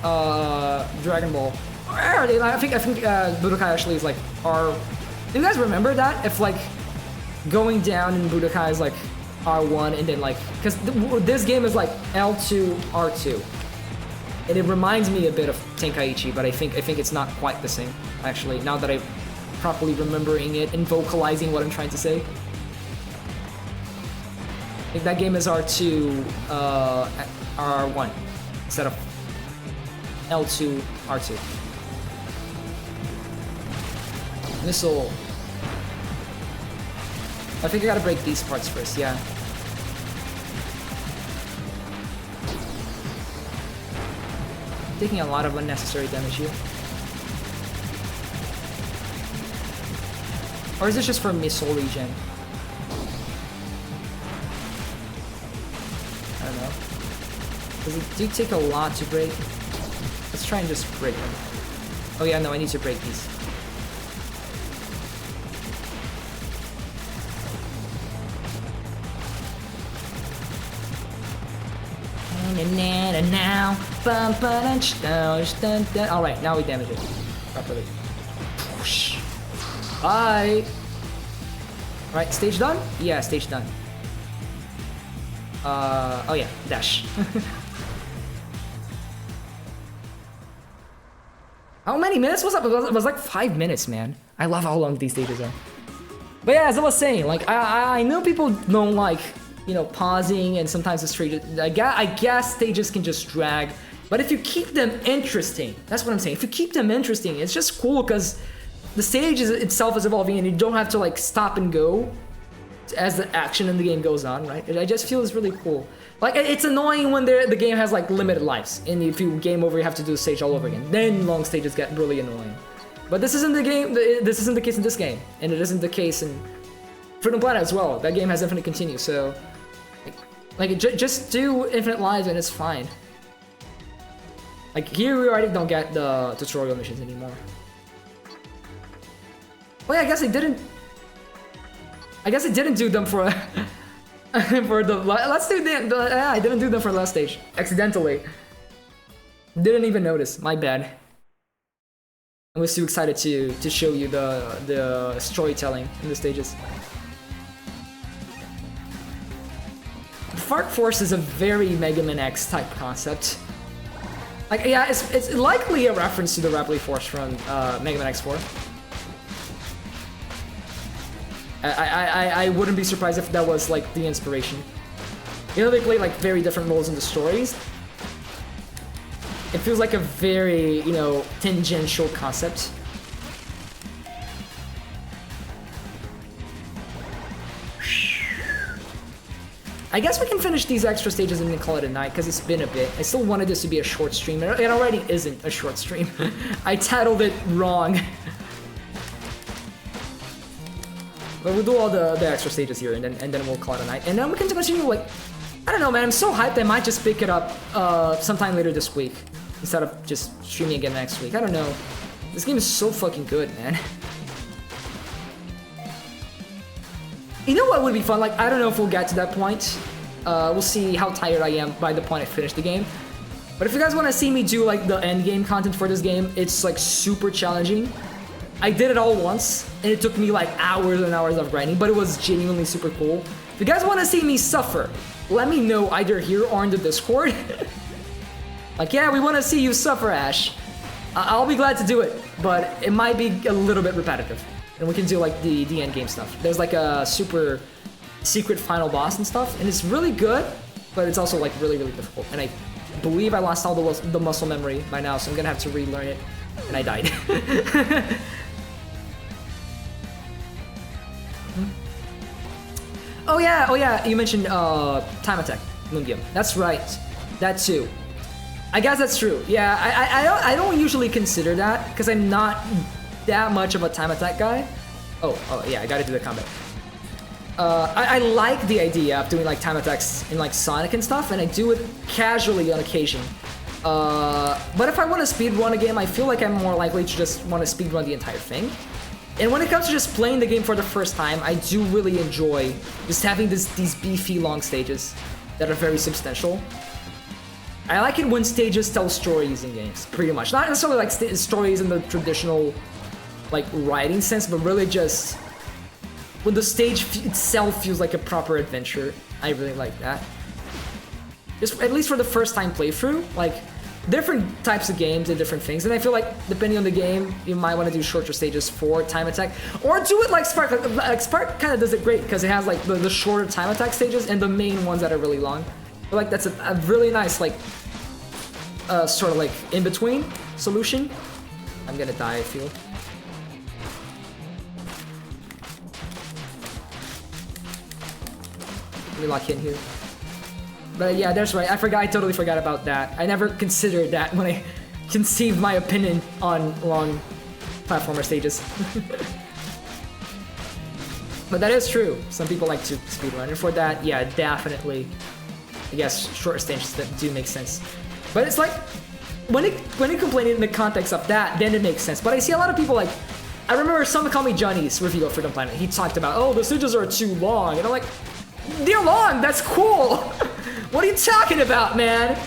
Speaker 1: Dragon Ball. Where are they? I think Budokai actually is like R. Do you guys remember that? If like going down in Budokai is like R1 and then like, because this game is like L2 R2, and it reminds me a bit of Tenkaichi, but I think it's not quite the same actually. Now that I'm properly remembering it and vocalizing what I'm trying to say. I think that game is R2, R1 instead of L2, R2. Missile. I think I gotta break these parts first, yeah. Taking a lot of unnecessary damage here. Or is this just for missile regen? I don't know. Does it do take a lot to break? Let's try and just break them. Oh yeah, no, I need to break these. Now, alright, now we damage it properly. Bye! Alright, stage done? Yeah, stage done. Oh yeah, dash. How many minutes was that? It was like 5 minutes, man. I love how long these stages are. But yeah, as I was saying, like, I know people don't like, you know, pausing and sometimes the stage, I guess stages can just drag. But if you keep them interesting, that's what I'm saying. If you keep them interesting, it's just cool because the stage itself is evolving and you don't have to like stop and go as the action in the game goes on, right? I just feel it's really cool. Like, it's annoying when the game has like limited lives and if you game over, you have to do the stage all over again. Then long stages get really annoying. But this isn't the game. This isn't the case in this game, and it isn't the case in Freedom Planet as well. That game has infinite continue, so just do infinite lives and it's fine. Like here, we already don't get the tutorial missions anymore. Well, yeah, I guess I didn't do them for for the. Let's do the. Yeah, I didn't do them for last stage accidentally. Didn't even notice. My bad. I was too excited to show you the storytelling in the stages. Fark Force is a very Mega Man X type concept. Like, yeah, it's likely a reference to the Repli Force from Mega Man X4. I wouldn't be surprised if that was like the inspiration. You know, they play like very different roles in the stories. It feels like a very, you know, tangential concept. I guess we can finish these extra stages and then call it a night, because it's been a bit. I still wanted this to be a short stream. It already isn't a short stream. I titled it wrong. But we'll do all the extra stages here, and then we'll call it a night. And then we can continue, like, I don't know, man. I'm so hyped I might just pick it up sometime later this week, instead of just streaming again next week. I don't know. This game is so fucking good, man. You know what would be fun? Like, I don't know if we'll get to that point. We'll see how tired I am by the point I finish the game. But if you guys want to see me do, like, the end game content for this game, it's, like, super challenging. I did it all once, and it took me, like, hours and hours of grinding, but it was genuinely super cool. If you guys want to see me suffer, let me know either here or in the Discord. Like, yeah, we want to see you suffer, Ash. I'll be glad to do it, but it might be a little bit repetitive. And we can do, like, the end game stuff. There's, like, a super secret final boss and stuff, and it's really good, but it's also, like, really, really difficult. And I believe I lost all the muscle memory by now, so I'm gonna have to relearn it. And I died. Oh yeah, you mentioned Time Attack, Moongium. That's right, that too. I guess that's true. Yeah, I don't usually consider that, because I'm not that much of a Time Attack guy. Oh yeah, I gotta do the combat. I like the idea of doing, like, time attacks in, like, Sonic and stuff, and I do it casually on occasion. But if I want to speedrun a game, I feel like I'm more likely to just want to speedrun the entire thing. And when it comes to just playing the game for the first time, I do really enjoy just having these beefy long stages that are very substantial. I like it when stages tell stories in games, pretty much. Not necessarily like stories in the traditional, like, writing sense, but really just when the stage itself feels like a proper adventure. I really like that. Just at least for the first time playthrough, like, different types of games and different things, and I feel like depending on the game, you might want to do shorter stages for Time Attack, or do it like Spark. Like Spark kind of does it great because it has, like, the shorter Time Attack stages and the main ones that are really long. But, like, that's a really nice, like, sort of like in between solution. I'm gonna die, I feel. Let me lock in here. But yeah, that's right. I totally forgot about that. I never considered that when I conceived my opinion on long platformer stages. But that is true. Some people like to speedrun, and for that, yeah, definitely. I guess shorter stages that do make sense. But it's like when you complain in the context of that, then it makes sense. But I see a lot of people, like, I remember someone called me Johnny's review of Freedom Planet. He talked about, oh, the stages are too long, and I'm like, they're long. That's cool. What are you talking about, man?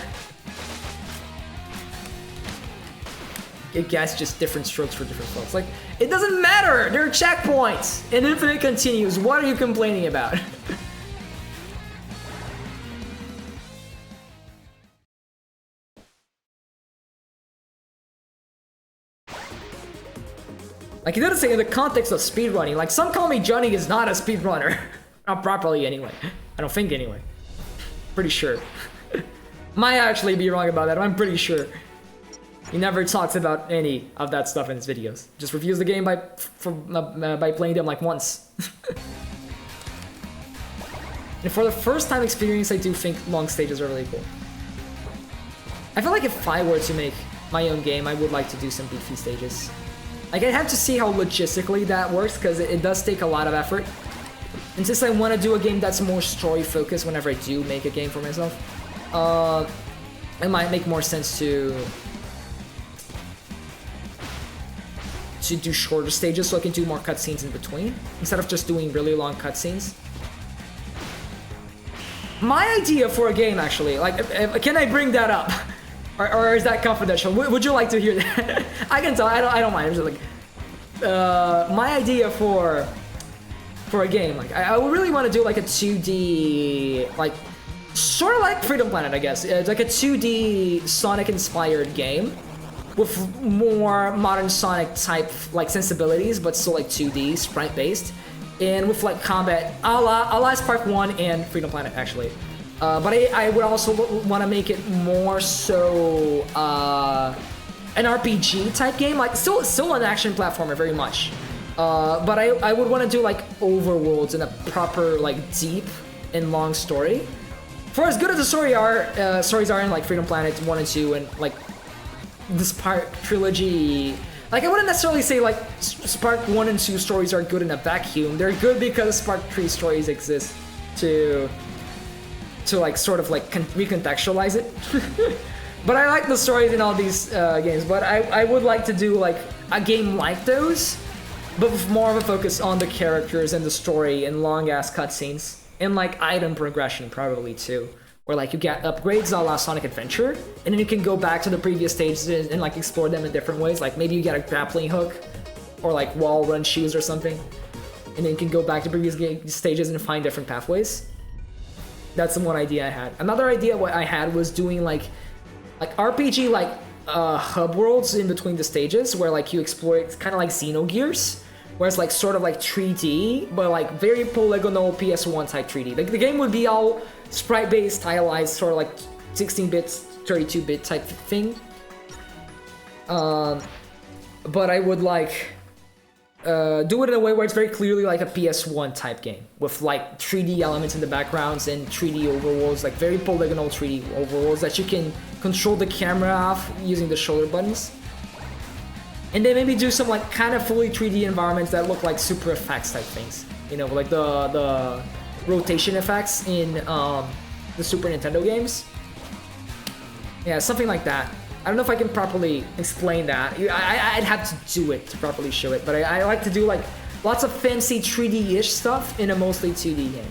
Speaker 1: I guess just different strokes for different folks. Like, it doesn't matter. There are checkpoints and infinite continues. What are you complaining about? Like, it doesn't say in the context of speedrunning. Like, some call me Johnny is not a speedrunner. Not properly, anyway. I don't think, anyway. Pretty sure. Might actually be wrong about that, I'm pretty sure. He never talks about any of that stuff in his videos. Just reviews the game by playing them, like, once. And for the first time experience, I do think long stages are really cool. I feel like if I were to make my own game, I would like to do some beefy stages. Like, I'd have to see how logistically that works, because it does take a lot of effort. And since I want to do a game that's more story-focused whenever I do make a game for myself, it might make more sense to do shorter stages so I can do more cutscenes in between, instead of just doing really long cutscenes. My idea for a game, actually, like, can I bring that up? Or is that confidential? Would you like to hear that? I can tell, I don't mind. I'm just like, my idea for a game, like, I would really want to do, like, a 2D, like, sort of like Freedom Planet, I guess. It's like a 2D Sonic-inspired game with more modern Sonic type, like, sensibilities, but still, like, 2D, sprite-based, and with, like, combat a la Spark 1 and Freedom Planet, actually. But I would also want to make it more so an RPG type game, like still an action platformer very much. But I would want to do, like, overworlds in a proper, like, deep and long story. For as good as the stories are in like Freedom Planet 1 and 2 and like the Spark trilogy, like I wouldn't necessarily say like Spark 1 and 2 stories are good in a vacuum. They're good because Spark 3 stories exist to like sort of like recontextualize it. But I like the stories in all these games, but I would like to do like a game like those, but with more of a focus on the characters and the story and long ass cutscenes and like item progression probably too, where like you get upgrades a la Sonic Adventure and then you can go back to the previous stages and like explore them in different ways. Like maybe you get a grappling hook or like wall run shoes or something, and then you can go back to previous stages and find different pathways. That's the one idea I had. Another idea what I had was doing like RPG like hub worlds in between the stages where like you explore. It's kind of like Xenogears, where it's like sort of like 3D but like very polygonal PS1 type 3D. Like the game would be all sprite based, stylized, sort of like 16-bit, 32-bit type thing. But I would like do it in a way where it's very clearly like a PS1 type game with like 3D elements in the backgrounds and 3D overworlds, like very polygonal 3D overworlds that you can control the camera off using the shoulder buttons. And then maybe do some like kind of fully 3D environments that look like super effects type things. You know, like the rotation effects in the Super Nintendo games. Yeah, something like that. I don't know if I can properly explain that. I'd have to do it to properly show it, but I like to do like lots of fancy 3D-ish stuff in a mostly 2D game.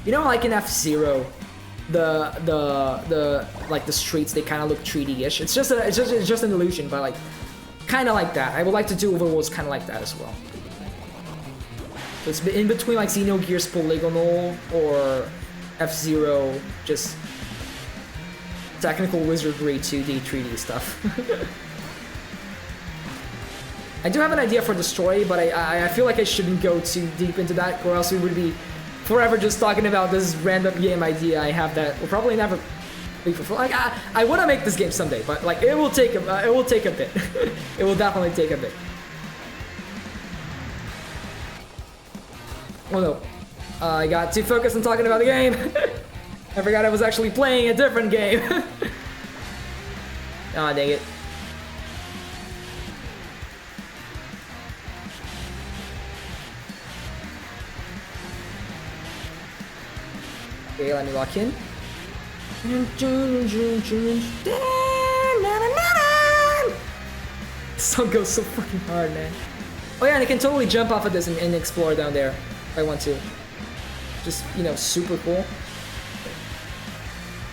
Speaker 1: You know, like in F-Zero, the like the streets, they kind of look 3D-ish. It's just an illusion, but like kind of like that. I would like to do overworlds kind of like that as well. So it's in between like Xenogears polygonal or F-Zero just technical wizardry 2D 3D stuff. I do have an idea for the story, but I feel like I shouldn't go too deep into that, or else we would be forever just talking about this random game idea I have that will probably never be fulfilled. Like I want to make this game someday, but like it will take a bit. It will definitely take a bit. Oh no, I got too focused on talking about the game. I forgot I was actually playing a different game. Aw, dang it. Okay, let me lock in. This song goes so fucking hard, man. Oh yeah, and I can totally jump off of this and explore down there if I want to. Just, you know, super cool.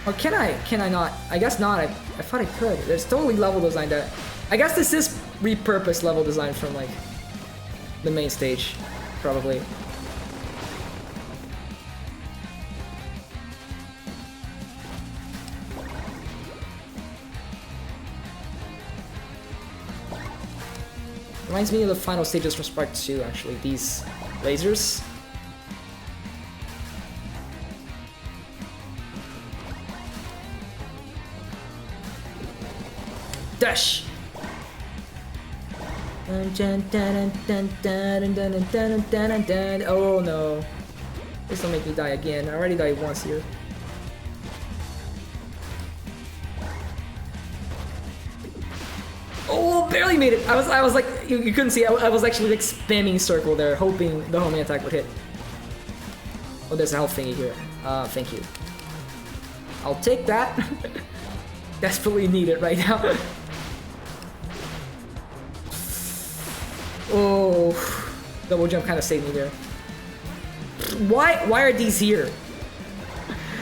Speaker 1: Or can I? Can I not? I guess not. I thought I could. There's totally level design that... I guess this is repurposed level design from, like, the main stage, probably. Reminds me of the final stages from Spark 2, actually. These lasers. Dash! Oh no. Please don't make me die again. I already died once here. Oh, barely made it. I was like, you couldn't see. I was actually like spamming circle there, hoping the homing attack would hit. Oh, there's a health thingy here. Thank you. I'll take that. Desperately need it right now. Oh, double jump kind of saved me there. Why are these here?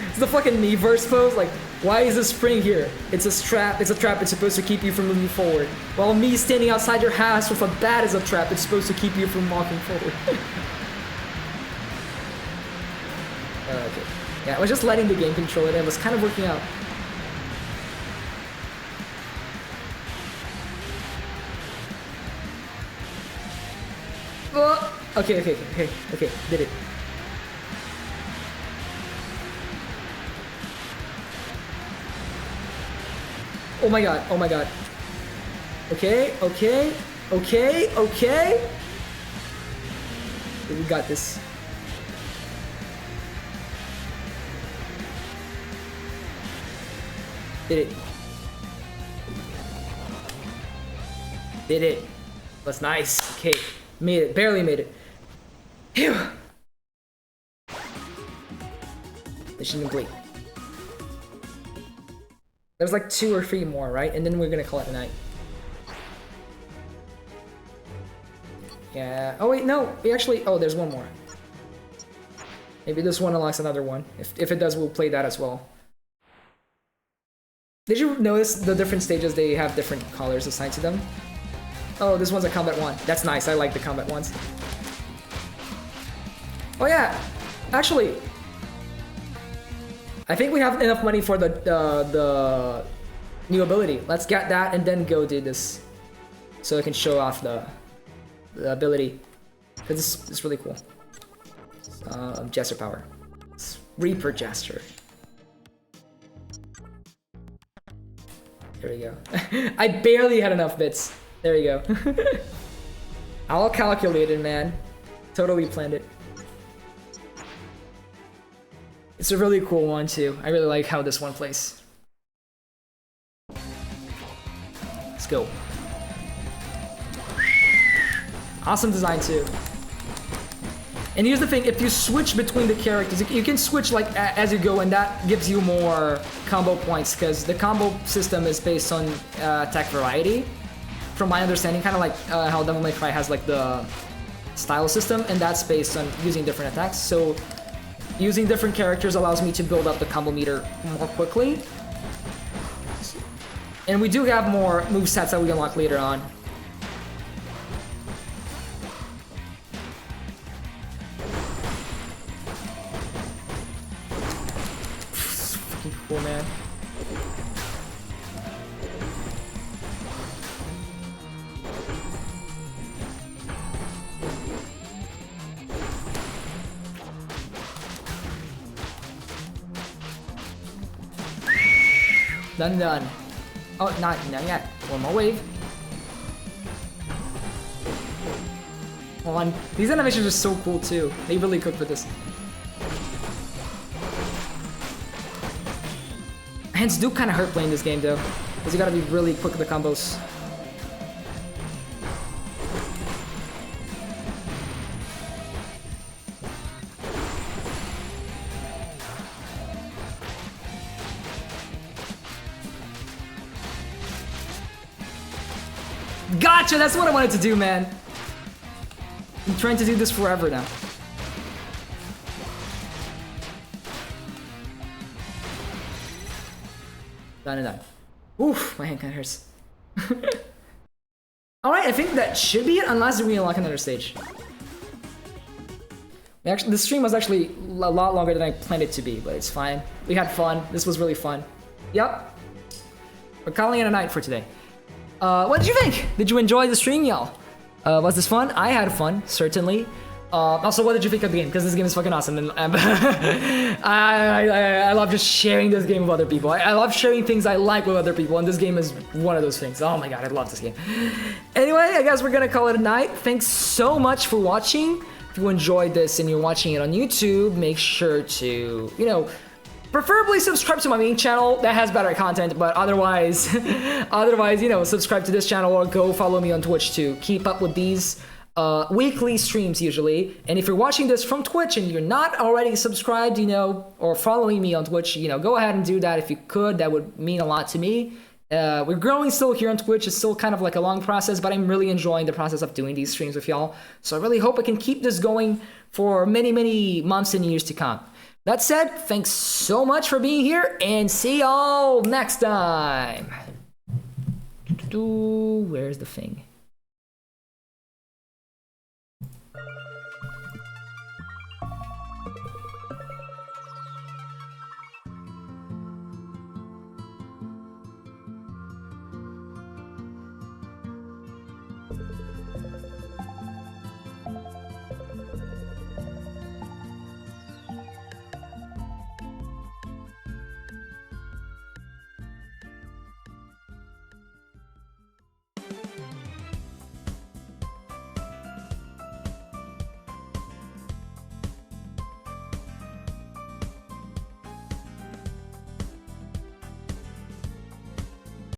Speaker 1: It's the fucking Miiverse pose. Like, why is the spring here? It's a trap. It's a trap. It's supposed to keep you from moving forward. While me standing outside your house with a bat as a trap, it's supposed to keep you from walking forward. Okay. Yeah, I was just letting the game control it. It was kind of working out. Okay, did it. Oh my god, oh my god. Okay, okay, okay, okay. We got this. Did it. Did it. That's nice. Okay, made it, barely made it. Phew. Mission complete. There's like 2 or 3 more, right? And then we're gonna call it a night. Yeah. Oh wait, no. We actually. Oh, there's one more. Maybe this one unlocks another one. If it does, we'll play that as well. Did you notice the different stages? They have different colors assigned to them. Oh, this one's a combat one. That's nice. I like the combat ones. Oh yeah. Actually, I think we have enough money for the new ability. Let's get that and then go do this, so I can show off the ability, because it's really cool. Jester power. It's Reaper Jester. There we go. I barely had enough bits. There we go. All calculated, man. Totally planned it. It's a really cool one too. I really like how this one plays. Let's go. Awesome design too. And here's the thing, if you switch between the characters, you can switch like as you go, and that gives you more combo points, because the combo system is based on attack variety. From my understanding, kind of like how Devil May Cry has like the style system, and that's based on using different attacks. So using different characters allows me to build up the combo meter more quickly. And we do have more movesets that we unlock later on. Fucking cool, man. Done. Oh, not yet. One more wave. Hold on. These animations are so cool too. They really cooked with this. Hands do kind of hurt playing this game though, because you gotta be really quick with the combos. Gotcha! That's what I wanted to do, man. I'm trying to do this forever now. Done. Oof, my hand kind of hurts. Alright, I think that should be it, unless we unlock another stage. Actually, this stream was actually a lot longer than I planned it to be, but it's fine. We had fun. This was really fun. Yep. We're calling it a night for today. What did you think? Did you enjoy the stream, y'all? Was this fun? I had fun, certainly. Also, what did you think of the game? Because this game is fucking awesome, and I love just sharing this game with other people. I love sharing things I like with other people, and this game is one of those things. Oh my god, I love this game. Anyway, I guess we're gonna call it a night. Thanks so much for watching. If you enjoyed this and you're watching it on YouTube, make sure to, preferably subscribe to my main channel. That has better content, but otherwise, subscribe to this channel or go follow me on Twitch to keep up with these weekly streams usually. And if you're watching this from Twitch and you're not already subscribed, or following me on Twitch, go ahead and do that if you could. That would mean a lot to me. We're growing still here on Twitch. It's still kind of like a long process, but I'm really enjoying the process of doing these streams with y'all. So I really hope I can keep this going for many, many months and years to come. That said, thanks so much for being here, and see y'all next time. Where's the thing?